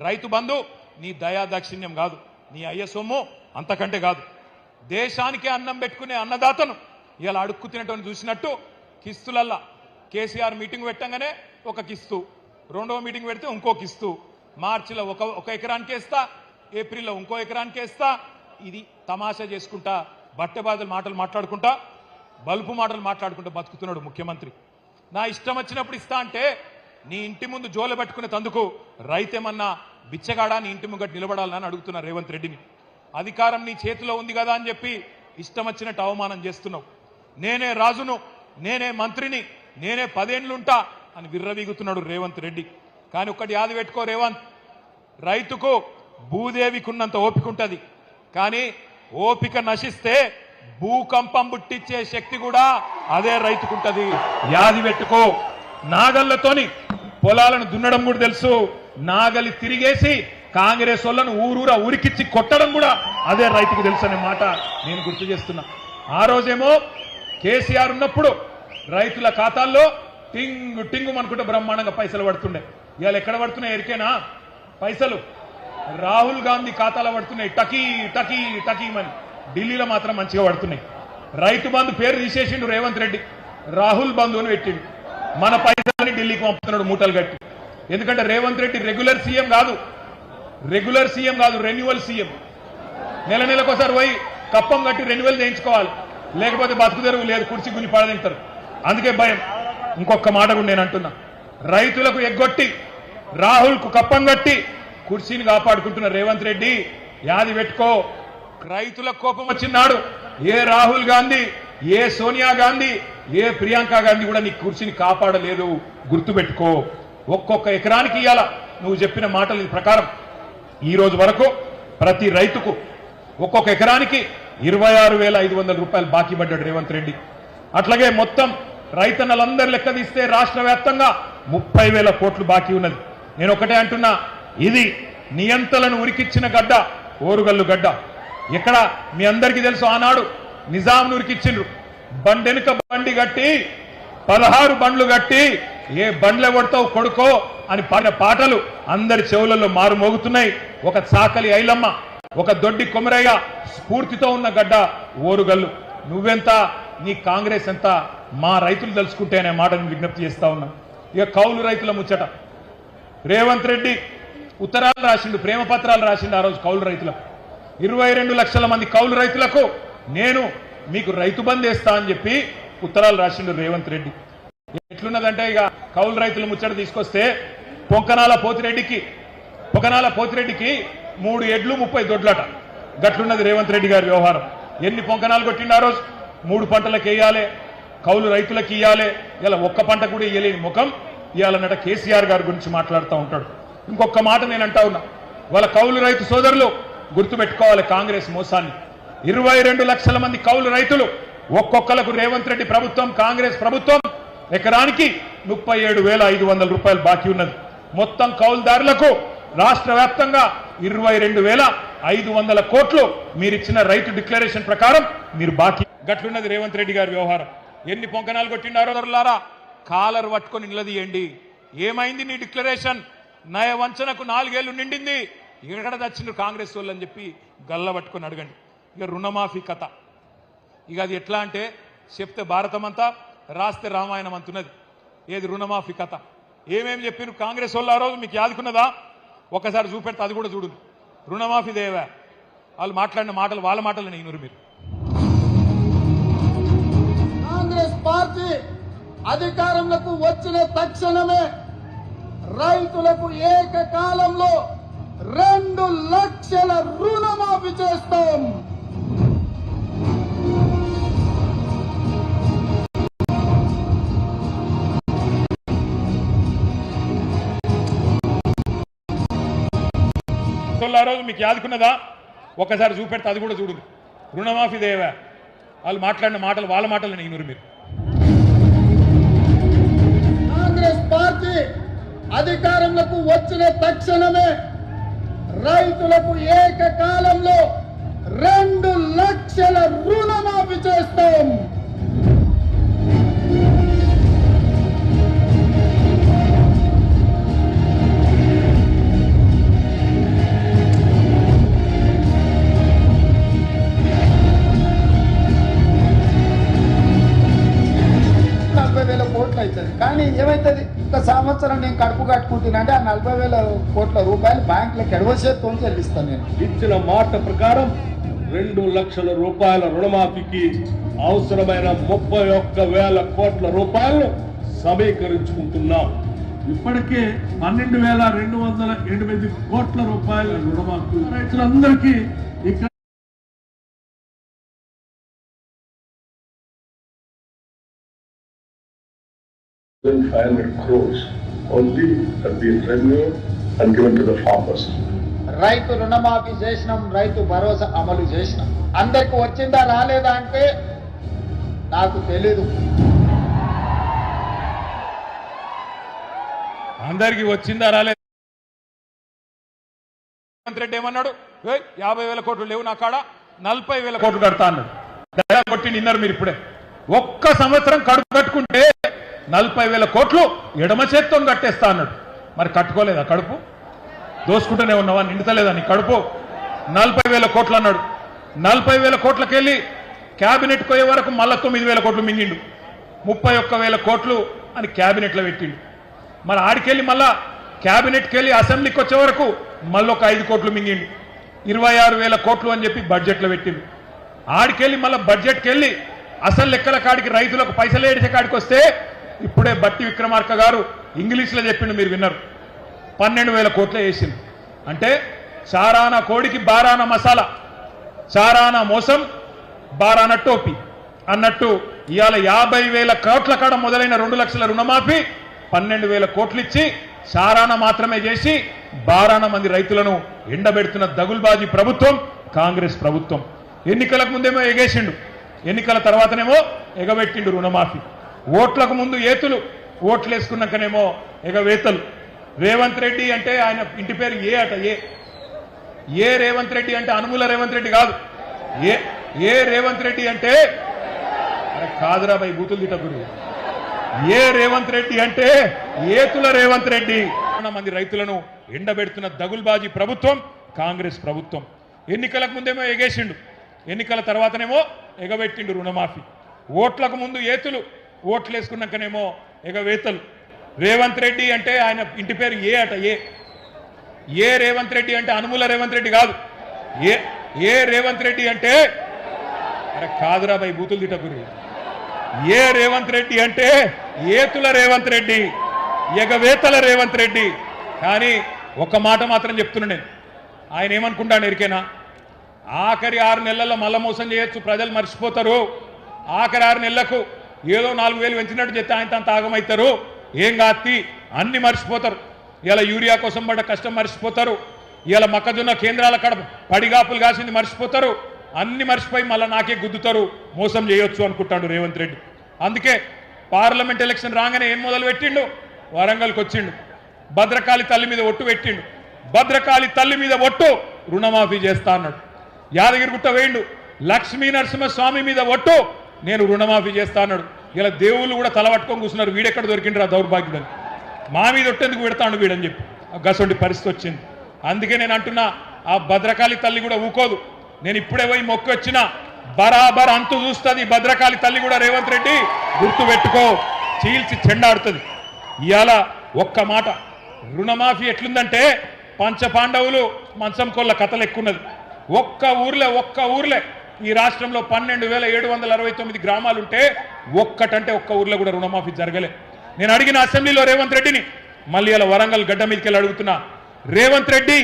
రైతు బంధు నీ దయా దాక్షిణ్యం కాదు, నీ అయ్య సొమ్ము అంతకంటే కాదు. దేశానికే అన్నం పెట్టుకునే అన్నదాతను ఇవాళ అడుక్కు తినటం చూసినట్టు కిస్తులల్లా కేసీఆర్ మీటింగ్ పెట్టంగానే ఒక కిస్తు, 2వ మీటింగ్ పెడితే ఇంకో కిస్తు, మార్చిలో ఒక ఎకరానికి వేస్తా, ఏప్రిల్లో ఇంకో ఎకరానికి వేస్తా. ఇది తమాషా చేసుకుంటా, బట్టెబాదుల మాటలు మాట్లాడుకుంటా, బల్పు మాటలు మాట్లాడుకుంటా బతుకుతున్నాడు ముఖ్యమంత్రి. నా ఇష్టం వచ్చినప్పుడు ఇస్తా అంటే నీ ఇంటి ముందు జోలు పట్టుకునే తందుకు రైతేమన్నా బిచ్చగాడా నీ ఇంటి ముంగట నిలబడాలని అడుగుతున్నా రేవంత్ రెడ్డిని. అధికారం నీ చేతిలో ఉంది కదా అని చెప్పి ఇష్టం వచ్చినట్టు అవమానం చేస్తున్నావు. నేనే రాజును, నేనే మంత్రిని, నేనే 10 ఏళ్లుంటా అని విర్రవీగుతున్నాడు రేవంత్ రెడ్డి. కానీ ఒక్కటి యాది పెట్టుకో రేవంత్, రైతుకు భూదేవికున్నంత ఓపిక ఉంటుంది, కానీ ఓపిక నశిస్తే భూకంపం పుట్టించే శక్తి కూడా అదే రైతుకుంటది. యాది పెట్టుకో. నాగళ్లతోని పొలాలను దున్నడం కూడా తెలుసు, నాగలి తిరిగేసి కాంగ్రెస్ వాళ్ళను ఊరూరా ఉరికిచ్చి కొట్టడం కూడా అదే రైతుకు తెలుసు అనే మాట నేను గుర్తు చేస్తున్నా. ఆ రోజేమో కేసీఆర్ ఉన్నప్పుడు రైతుల ఖాతాల్లో టింగు టింగు అనుకుంటే బ్రహ్మాండంగా పైసలు పడుతుండే. ఇవాళ ఎక్కడ పడుతున్నాయి ఎరికేనా పైసలు? రాహుల్ గాంధీ ఖాతాలో పడుతున్నాయి టకీ టకీ టకీమని. ఢిల్లీలో మాత్రం మంచిగా పడుతున్నాయి. రైతు బంధు పేరు తీసేసిండు రేవంత్ రెడ్డి, రాహుల్ బంధు అని పెట్టిండు. మన పైసలని ఢిల్లీకి పంపుతున్నాడు మూటలు కట్టి. ఎందుకంటే రేవంత్ రెడ్డి రెగ్యులర్ సీఎం కాదు, రెన్యువల్ సీఎం. నెల నెలకోసారి పోయి కప్పం కట్టి రెన్యువల్ చేయించుకోవాలి, లేకపోతే బతుకు తెరువు లేదు, కుర్చీ గుంజి పడదింటారు. అందుకే భయం. ఇంకొక మాట కూడా నేను అంటున్నా, రైతులకు ఎగ్గొట్టి రాహుల్కు కప్పం కట్టి కుర్చీని కాపాడుకుంటున్న రేవంత్ రెడ్డి యాది పెట్టుకో. రైతుల కోపం వచ్చినాడు ఏ రాహుల్ గాంధీ, ఏ సోనియా గాంధీ, ఏ ప్రియాంక గాంధీ కూడా నీ కుర్చీని కాపాడలేదు, గుర్తుపెట్టుకో. ఒక్కొక్క ఎకరానికి ఇయ్యాల నువ్వు చెప్పిన మాటల ప్రకారం ఈ రోజు వరకు ప్రతి రైతుకు ఒక్కొక్క ఎకరానికి 26,500 రూపాయలు బాకీ పడ్డాడు రేవంత్ రెడ్డి. అట్లాగే మొత్తం రైతన్నలందరూ లెక్క తీస్తే రాష్ట్ర వ్యాప్తంగా 30,000 కోట్లు బాకీ ఉన్నది. నేను ఒకటే అంటున్నా, ఇది నియంతలను ఉరికిచ్చిన గడ్డ, ఓరుగల్లు గడ్డ. ఎక్కడ మీ అందరికీ తెలుసు, ఆనాడు నిజాంను ఉరికిచ్చిండ్రు. బండెనుక బండి కట్టి 16 బండ్లు కట్టి ఏ బండ్లు కొడతావు కొడుకో అని పాడిన పాటలు అందరి చెవులలో మారు మోగుతున్నాయి. ఒక చాకలి ఐలమ్మ ఒక దొడ్డి కొమరయ్య స్ఫూర్తితో ఉన్న గడ్డ ఓరుగల్లు. నువ్వెంత, నీ కాంగ్రెస్ ఎంత, మా రైతులు తెలుసుకుంటే అనే మాటను విజ్ఞప్తి చేస్తా ఉన్నా. ఇక కౌలు రైతుల ముచ్చట. రేవంత్ రెడ్డి ఉత్తరాలు రాసిండు, ప్రేమ పత్రాలు రాసిండు ఆ రోజు కౌలు రైతులకు. 22 లక్షల మంది కౌలు రైతులకు నేను మీకు రైతు బంధు వేస్తా అని చెప్పి ఉత్తరాలు రాసిండు రేవంత్ రెడ్డి. ఎట్లున్నదంటే ఇక కౌలు రైతుల ముచ్చట తీసుకొస్తే పొంకనాల పోతిరెడ్డికి 3 ఎడ్లు 30 దొడ్లట. గట్లున్నది రేవంత్ రెడ్డి గారి వ్యవహారం. ఎన్ని పొంకనాలు కొట్టిండు ఆ రోజు? 3 పంటలకు వేయాలి, కౌలు రైతులకు ఇయ్యాలి. ఇలా ఒక్క పంట కూడా ఇయ్యలేని ముఖం ఇవాళ కేసీఆర్ గారి గురించి మాట్లాడుతూ ఉంటాడు. ఇంకొక మాట నేను అంటా ఉన్నా, వాళ్ళ కౌలు రైతు సోదరులు గుర్తుపెట్టుకోవాలి కాంగ్రెస్ మోసాన్ని. 22 లక్షల మంది కౌలు రైతులు, ఒక్కొక్కలకు రేవంత్ రెడ్డి ప్రభుత్వం, కాంగ్రెస్ ప్రభుత్వం ఎకరానికి 37,500 రూపాయలు బాకీ ఉన్నది. మొత్తం కౌలుదారులకు రాష్ట్ర వ్యాప్తంగా 22,500 కోట్లు మీరిచ్చిన రైతు డిక్లరేషన్ ప్రకారం మీరు బాకీ. గట్లున్నది రేవంత్ రెడ్డి గారి వ్యవహారం. ఎన్ని పొంకనాలు కొట్టిండారో కాలర్ పట్టుకొని నిలదీయండి. ఏమైంది నీ డిక్లరేషన్? నయ వంచనకు 4 ఏళ్లు నిండింది, ఎక్కడ తెచ్చిండ్రు కాంగ్రెస్ వాళ్ళు అని చెప్పి గల్ల పట్టుకొని అడగండి. ఇక రుణమాఫీ కథ, ఇక అది ఎట్లా అంటే చెప్తే భారతం అంతా, రాస్తే రామాయణం అంటున్నది. ఏది రుణమాఫీ కథ? ఏమేమి చెప్పారు కాంగ్రెస్ వాళ్ళు ఆ రోజు? మీకు యాదుకున్నదా? ఒకసారి చూపెడితే అది కూడా చూడు. రుణమాఫీ దేవా వాళ్ళు మాట్లాడిన మాటలు వాళ్ళ మాటలు నేను మీరు. కాంగ్రెస్ పార్టీ అధికారంలోకి వచ్చిన తక్షణమే రైతులకు ఏకకాలంలో 2 లక్షల రుణమాఫీ చేస్తాం. ఆ రోజు మీకు యాదుకున్నదా? ఒకసారి చూపెడితే అది కూడా చూడు. రుణమాఫీ దేవా వాళ్ళు మాట్లాడిన మాటలు వాళ్ళ మాటలు నేను మీరు. కాంగ్రెస్ పార్టీ అధికారంలోకి వచ్చిన తక్షణమే రైతులకు ఏకకాలంలో 2 లక్షల రుణమాఫీ చేస్తాం. అవుతుంది. కానీ ఏమవుతుంది, ఒక సంవత్సరం నేను కడుపు కట్టుకుంటున్నానంటే ఆ 40,000 కోట్ల రూపాయలు బ్యాంకులకు ఎడవసేతో చెల్లిస్తాను నేను. ఇచ్చిన మాట ప్రకారం 2 లక్షల రూపాయల రుణమాఫీకి అవసరమైన 31,000 కోట్ల రూపాయలను సమీకరించుకుంటున్నాం. ఇప్పటికే 12,208 కోట్ల రూపాయల రుణమాఫీ రైతులందరికీ ఇక్కడ 500 crores only have been renewed and given to the farmers. రైతు రుణమాఫీ చేసినాం, రైతు భరోసా అమలు చేసినాం. అందరికి వచ్చిందా రాలేదా అంటే నాకు తెలీదు. అందరికి వచ్చిందా రాలేదు? రేవంత్ రెడ్డి ఏమన్నాడు? 50,000 కోట్లు లేవు నా కాడ, 40,000 కోట్లు కడతా అన్నాడు. దయా కొట్టి నిన్నారు మీరు. ఇప్పుడే ఒక్క సంవత్సరం కడుపు కట్టుకుంటే 40,000 కోట్లు ఎడమ చేత్తో కట్టేస్తా అన్నాడు. మరి కట్టుకోలేదా? కడుపు దోసుకుంటూనే ఉన్నావా? నిండుతలేదా నీ కడుపు? 40,000 కోట్లు అన్నాడు. 40,000 కోట్లకెళ్ళి క్యాబినెట్ పోయే వరకు మళ్ళా 9,000 కోట్లు మింగిండు. 31,000 కోట్లు అని క్యాబినెట్లో పెట్టిండు. మరి ఆడికెళ్ళి మళ్ళా క్యాబినెట్కి వెళ్ళి అసెంబ్లీకి వచ్చే వరకు మళ్ళీ ఒక 5 కోట్లు మింగిండు. 26,000 కోట్లు అని చెప్పి బడ్జెట్లో పెట్టిండు. ఆడికెళ్ళి మళ్ళీ బడ్జెట్కి వెళ్ళి అసలు లెక్కల కాడికి రైతులకు పైసలు ఏడిచే కాడికి వస్తే ఇప్పుడే బట్టి విక్రమార్క గారు ఇంగ్లీష్లో చెప్పిండు, మీరు విన్నారు. 12,000 కోట్లే వేసింది. అంటే చారానా కోడికి బారానా మసాలా, చారానా మోసం బారానా టోపీ అన్నట్టు ఇవాళ 50,000 కోట్ల కాడ మొదలైన 2 లక్షల రుణమాఫీ 12,000 కోట్లు ఇచ్చి చారానా మాత్రమే చేసి బారానా మంది రైతులను ఎండబెడుతున్న దగుల్బాజీ ప్రభుత్వం కాంగ్రెస్ ప్రభుత్వం. ఎన్నికలకు ముందేమో ఎగేసిండు, ఎన్నికల తర్వాతనేమో ఎగబెట్టిండు రుణమాఫీ. ఓట్లకు ముందు ఏతులు, ఓట్లు వేసుకున్నాకనేమో ఎగవేతలు. రేవంత్ రెడ్డి అంటే ఆయన ఇంటి పేరు ఏ అట, ఏ రేవంత్ రెడ్డి అంటే అనుమూల రేవంత్ రెడ్డి కాదు. ఏ రేవంత్ రెడ్డి అంటే కాదురా బై బూతులు తిట్టకుడు. ఏ రేవంత్ రెడ్డి అంటే ఏతుల రేవంత్ రెడ్డి. మంది రైతులను ఎండబెడుతున్న దగుల్బాజీ ప్రభుత్వం కాంగ్రెస్ ప్రభుత్వం. ఎన్నికలకు ముందేమో ఎగేసిండు, ఎన్నికల తర్వాతనేమో ఎగబెట్టిండు రుణమాఫీ. ఓట్లకు ముందు ఏతులు, ఓట్లు వేసుకున్నాకనేమో ఎగవేతలు. రేవంత్ రెడ్డి అంటే ఆయన ఇంటి పేరు ఏ అట, ఏ రేవంత్ రెడ్డి అంటే అనుముల రేవంత్ రెడ్డి కాదు, ఏ రేవంత్ రెడ్డి అంటే అరే కాదురా భయ్ బూతులు తిట్టకురి. ఏ రేవంత్ రెడ్డి అంటే ఏతుల రేవంత్ రెడ్డి, ఎగవేతల రేవంత్ రెడ్డి. కానీ ఒక్క మాట మాత్రం చెప్తున్నా నేను, ఆయన ఏమనుకుంటాను ఎరికేనా, ఆఖరి 6 నెలల్లో మళ్ళా మోసం చేయొచ్చు, ప్రజలు మర్చిపోతారు. ఆఖరి 6 నెలలకు ఏదో 4,000 పెంచినట్టు చెప్తే ఆయన అంత ఆగమవుతారు, ఏం కాత్తి అన్ని మర్చిపోతారు. ఇలా యూరియా కోసం పడ్డ కష్టం మర్చిపోతారు, ఇలా మొక్కజొన్న కేంద్రాల కడ పడిగాపులు కాసింది మర్చిపోతారు, అన్ని మర్చిపోయి మళ్ళీ నాకే గుద్దుతారు, మోసం చేయొచ్చు అనుకుంటాడు రేవంత్ రెడ్డి. అందుకే పార్లమెంట్ ఎలక్షన్ రాగానే ఏం మొదలు పెట్టిండు, వరంగల్కి వచ్చిండు, భద్రకాళి తల్లి మీద ఒట్టు పెట్టిండు. భద్రకాళి తల్లి మీద ఒట్టు, రుణమాఫీ చేస్తా అన్నాడు. యాదగిరిగుట్ట వేయండు, లక్ష్మీ నరసింహస్వామి మీద ఒట్టు, నేను రుణమాఫీ చేస్తా అన్నాడు. ఇలా దేవుళ్ళు కూడా తలపట్టుకొని కూర్చున్నారు, వీడెక్కడ దొరికిండ్రు ఆ దౌర్భాగ్యులని, మా మీద ఒట్టేందుకు పెడతాడు వీడని చెప్పి గసంటి పరిస్థితి వచ్చింది. అందుకే నేను అంటున్నా, ఆ భద్రకాళి తల్లి కూడా ఊకోదు. నేను ఇప్పుడే పోయి మొక్కి వచ్చిన బరాబర్ అంతు చూస్తుంది భద్రకాళి తల్లి కూడా. రేవంత్ రెడ్డి గుర్తు పెట్టుకో, చీల్చి చెండాడుతుంది. ఇవాళ ఒక్క మాట, రుణమాఫీ ఎట్లుందంటే పంచపాండవులు మంచం కొల్ల కథలు ఎక్కున్నది. ఒక్క ఊర్లే ఈ రాష్ట్రంలో 12,769 గ్రామాలుంటే ఒక్కటంటే ఒక్క ఊర్లో కూడా రుణమాఫీ జరగలే. నేను అడిగిన అసెంబ్లీలో రేవంత్ రెడ్డిని, మళ్ళీ ఇలా వరంగల్ గడ్డ మీదకి వెళ్ళి అడుగుతున్నా, రేవంత్ రెడ్డి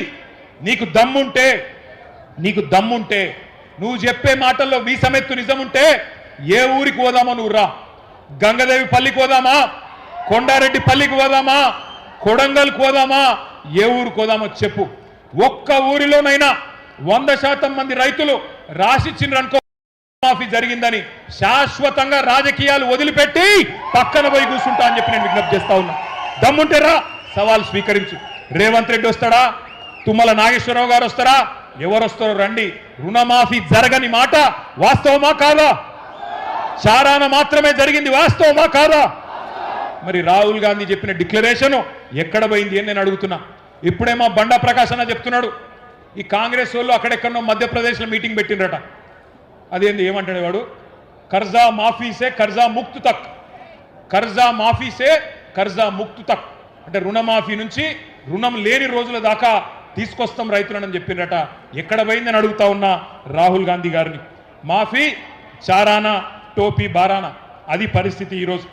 నీకు దమ్ముంటే నువ్వు చెప్పే మాటల్లో వీసమెత్తు నిజముంటే ఏ ఊరికి పోదామో నువ్వు రా. గంగదేవి పల్లికి పోదామా, కొండారెడ్డి పల్లికి పోదామా, కొడంగల్కి పోదామా, ఏ ఊరికి పోదామో చెప్పు. ఒక్క ఊరిలోనైనా 100% మంది రైతులు రాసిచ్చిండ్రనుకో మాఫీ జరిగిందని శాశ్వతంగా రాజకీయాలు వదిలిపెట్టి పక్కన పోయి కూర్చుంటా అని చెప్పి నేను విజ్ఞప్తి చేస్తా ఉన్నా. దమ్ముంటే రా, సవాల్ స్వీకరించు. రేవంత్ రెడ్డి వస్తాడా, తుమ్మల నాగేశ్వరరావు గారు వస్తారా, ఎవరు వస్తారో రండి. రుణమాఫీ జరగని మాట వాస్తవమా కాదా? చారాన మాత్రమే జరిగింది, వాస్తవమా కాదా? మరి రాహుల్ గాంధీ చెప్పిన డిక్లరేషన్ ఎక్కడ పోయింది అని నేను అడుగుతున్నా. ఇప్పుడేమో బండా ప్రకాశ్ అన్న చెప్తున్నాడు, ఈ కాంగ్రెస్ వాళ్ళు అక్కడెక్కడో మధ్యప్రదేశ్లో మీటింగ్ పెట్టిండ్రట. అదేంది ఏమంటాడు వాడు, కర్జా మాఫీసే కర్జా ముక్తు తక్, కర్జా మాఫీసే కర్జా ముక్తు తక్ అంటే రుణమాఫీ నుంచి రుణం లేని రోజుల దాకా తీసుకొస్తాం రైతులని చెప్పిండ్రట. ఎక్కడ పోయిందని అడుగుతా ఉన్నా రాహుల్ గాంధీ గారిని. మాఫీ చారానా టోపీ బారానా, అది పరిస్థితి ఈరోజు.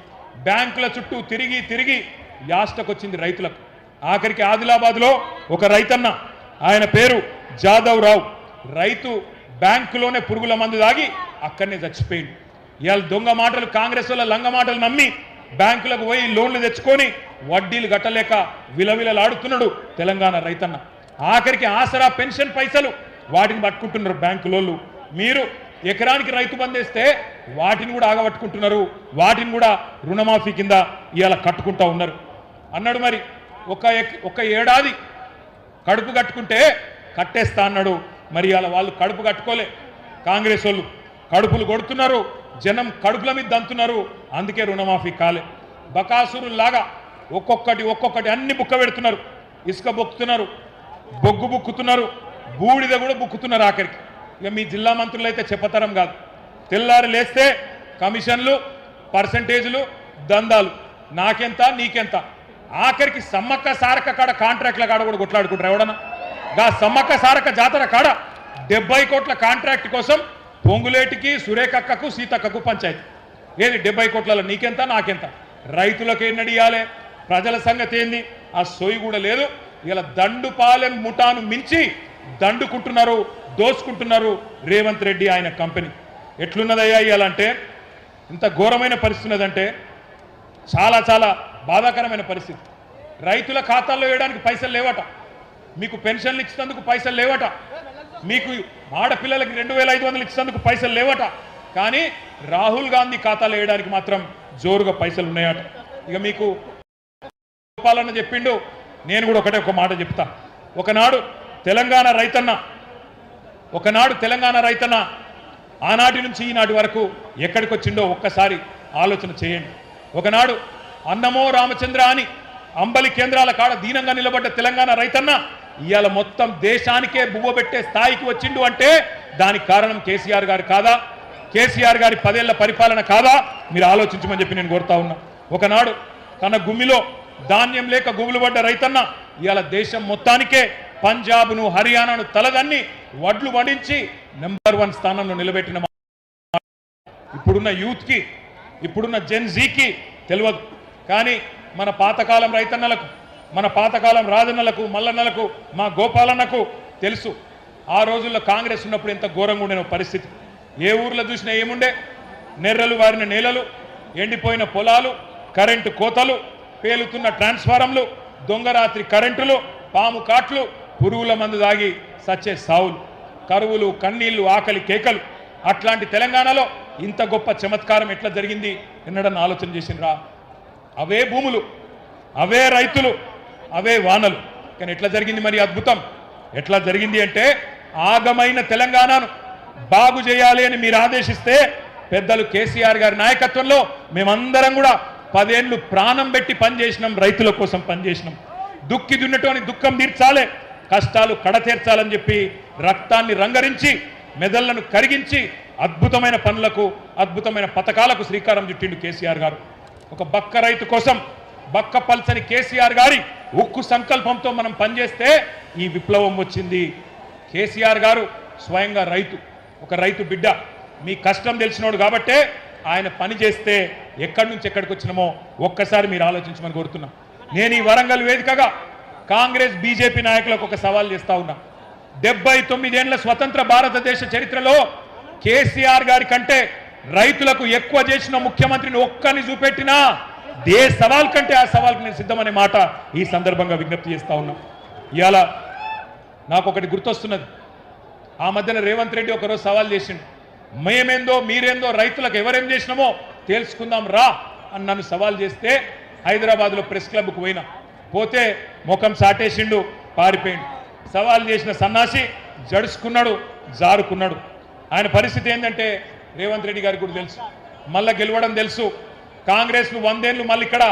బ్యాంకుల చుట్టూ తిరిగి యాస్టకొచ్చింది రైతులకు. ఆఖరికి ఆదిలాబాద్లో ఒక రైతన్న, ఆయన పేరు జాదవ్ రావు, రైతు బ్యాంకులోనే పురుగుల మందు దాగి అక్కడనే చచ్చిపోయింది. ఇవాళ దొంగ మాటలు, కాంగ్రెస్ వల్ల లంగ మాటలు నమ్మి బ్యాంకులకు పోయి లోన్లు తెచ్చుకొని వడ్డీలు గట్టలేక విలవిలలాడుతున్నాడు తెలంగాణ రైతన్న. ఆఖరికి ఆసరా పెన్షన్ పైసలు వాటిని పట్టుకుంటున్నారు బ్యాంకులోళ్ళు. మీరు ఎకరానికి రైతు బందేస్తే వాటిని కూడా ఆగబట్టుకుంటున్నారు, వాటిని కూడా రుణమాఫీ కింద ఇవాళ కట్టుకుంటా ఉన్నారు అన్నాడు. మరి ఒక ఏడాది కడుపు కట్టుకుంటే కట్టేస్తా అన్నాడు. మరి ఇవాళ వాళ్ళు కడుపు కట్టుకోలే, కాంగ్రెస్ వాళ్ళు కడుపులు కొడుతున్నారు, జనం కడుపుల మీద దంతున్నారు. అందుకే రుణమాఫీ కాలే. బకాసురులాగా ఒక్కొక్కటి అన్ని బుక్క పెడుతున్నారు. ఇసుక బొక్కుతున్నారు, బొగ్గు బుక్కుతున్నారు, బూడిద కూడా బుక్కుతున్నారు. ఆఖరికి ఇక మీ జిల్లా మంత్రులు అయితే చెప్పతరం కాదు. తెల్లారి లేస్తే కమిషన్లు, పర్సంటేజీలు, దందాలు, నాకెంత నీకెంత. ఆఖరికి సమ్మక్క సారక్క కాడ కాంట్రాక్ట్ల కాడ కూడా కొట్లాడుకుంటారు ఎవడన్నా. గా సమ్మక్క సారక్క జాతర కాడ 70 కోట్ల కాంట్రాక్ట్ కోసం పొంగులేటికి, సురేఖక్కకు, సీతక్కకు పంచాయతీ. ఏది 70 కోట్లలో నీకెంత నాకెంత. రైతులకు ఎన్నడియాలే, ప్రజల సంగతి ఏంది, ఆ సోయి కూడా లేదు. ఇలా దండుపాలెం ముఠాను మించి దండుకుంటున్నారు, దోచుకుంటున్నారు రేవంత్ రెడ్డి ఆయన కంపెనీ. ఎట్లున్నదయ్యా ఇయాలంటే, ఇంత ఘోరమైన పరిస్థితి ఉన్నదంటే చాలా చాలా బాధాకరమైన పరిస్థితి. రైతుల ఖాతాల్లో వేయడానికి పైసలు లేవట, మీకు పెన్షన్లు ఇచ్చినందుకు పైసలు లేవట, మీకు ఆడపిల్లలకి 2,500 ఇచ్చినందుకు పైసలు లేవట. కానీ రాహుల్ గాంధీ ఖాతాలో వేయడానికి మాత్రం జోరుగా పైసలు ఉన్నాయట. ఇక మీకు చెప్పాలని చెప్పిండు, నేను కూడా ఒక మాట చెప్తా. ఒకనాడు తెలంగాణ రైతన్న ఆనాటి నుంచి ఈనాటి వరకు ఎక్కడికి వచ్చిండో ఒక్కసారి ఆలోచన చేయండి. ఒకనాడు అన్నమో రామచంద్ర అని అంబలి కేంద్రాల కాడ దీనంగా నిలబడ్డ తెలంగాణ రైతన్న ఇవాళ మొత్తం దేశానికే బువ్వబెట్టే స్థాయికి వచ్చిండు అంటే దానికి కారణం కేసీఆర్ గారు కాదా? కేసీఆర్ గారి 10 ఏళ్ల పరిపాలన కాదా? మీరు ఆలోచించమని చెప్పి నేను కోరుతా ఉన్నా. ఒకనాడు తన గుమ్మిలో ధాన్యం లేక గుబులు పడ్డ రైతన్న ఇవాళ దేశం మొత్తానికే పంజాబ్ను హర్యానాను తలదన్ని వడ్లు వడించి నెంబర్ 1 స్థానంలో నిలబెట్టిన ఇప్పుడున్న యూత్కి, ఇప్పుడున్న జెన్ జీకి తెలియదు. కానీ మన పాతకాలం రైతన్నలకు, మన పాతకాలం రాజన్నలకు, మల్లన్నలకు, మా గోపాలన్నకు తెలుసు. ఆ రోజుల్లో కాంగ్రెస్ ఉన్నప్పుడు ఎంత ఘోరంగా ఉండే పరిస్థితి. ఏ ఊర్లో చూసినా ఏముండే? నెర్రలు వారిన నేలలు, ఎండిపోయిన పొలాలు, కరెంటు కోతలు, పేలుతున్న ట్రాన్స్ఫారంలు, దొంగరాత్రి కరెంటులు, పాము కాట్లు, పురుగుల మందు దాగి సచ్చే సావులు, కరువులు, కన్నీళ్లు, ఆకలి కేకలు. అట్లాంటి తెలంగాణలో ఇంత గొప్ప చమత్కారం ఎట్లా జరిగింది ఎన్నడన్నా ఆలోచన చేసినరా? అవే భూములు, అవే రైతులు, అవే వానలు. కానీ ఎట్లా జరిగింది మరి అద్భుతం? ఎట్లా జరిగింది అంటే ఆగమైన తెలంగాణను బాగు చేయాలి అని మీరు ఆదేశిస్తే పెద్దలు కేసీఆర్ గారి నాయకత్వంలో మేమందరం కూడా 10 ఏళ్ళు ప్రాణం పెట్టి పనిచేసినాం, రైతుల కోసం పనిచేసినాం. దుక్కి దున్నటోని దుఃఖం తీర్చాలి, కష్టాలు కడతీర్చాలని చెప్పి రక్తాన్ని రంగరించి మెదళ్లను కరిగించి అద్భుతమైన పనులకు, అద్భుతమైన పథకాలకు శ్రీకారం చుట్టిండు కేసీఆర్ గారు. ఒక బక్క రైతు కోసం బక్క పల్చని కేసీఆర్ గారి ఉక్కు సంకల్పంతో మనం పనిచేస్తే ఈ విప్లవం వచ్చింది. కేసీఆర్ గారు స్వయంగా రైతు, ఒక రైతు బిడ్డ, మీ కష్టం తెలిసినోడు కాబట్టే ఆయన పని చేస్తే ఎక్కడి నుంచి ఎక్కడికి వచ్చినామో ఒక్కసారి మీరు ఆలోచించమని కోరుతున్నా. నేను ఈ వరంగల్ వేదికగా కాంగ్రెస్ బీజేపీ నాయకులకు ఒక సవాల్ చేస్తా ఉన్నా. 79 ఏళ్ల స్వతంత్ర భారతదేశ చరిత్రలో కేసీఆర్ గారి కంటే రైతులకు ఎక్కువ చేసిన ముఖ్యమంత్రిని ఒక్కని చూపెట్టినా ఏ సవాల్ కంటే ఆ సవాల్కి నేను సిద్ధమనే మాట ఈ సందర్భంగా విజ్ఞప్తి చేస్తా ఉన్నా. ఇవాళ నాకు ఒకటి గుర్తొస్తున్నది. ఆ మధ్యన రేవంత్ రెడ్డి ఒకరోజు సవాల్ చేసిండు, మేమేందో మీరేందో రైతులకు ఎవరేం చేసినామో తెలుసుకుందాం రా అని నన్ను సవాల్ చేస్తే హైదరాబాద్లో ప్రెస్ క్లబ్కు పోయినా. పోతే ముఖం సాటేసిండు, పారిపోయిండు. సవాల్ చేసిన సన్నాసి జడుచుకున్నాడు, జారుకున్నాడు. ఆయన పరిస్థితి ఏంటంటే రేవంత్ రెడ్డి గారికి కూడా తెలుసు, మళ్ళా గెలవడం తెలుసు. కాంగ్రెస్ను 100 ఏళ్ళు మళ్ళీ ఇక్కడ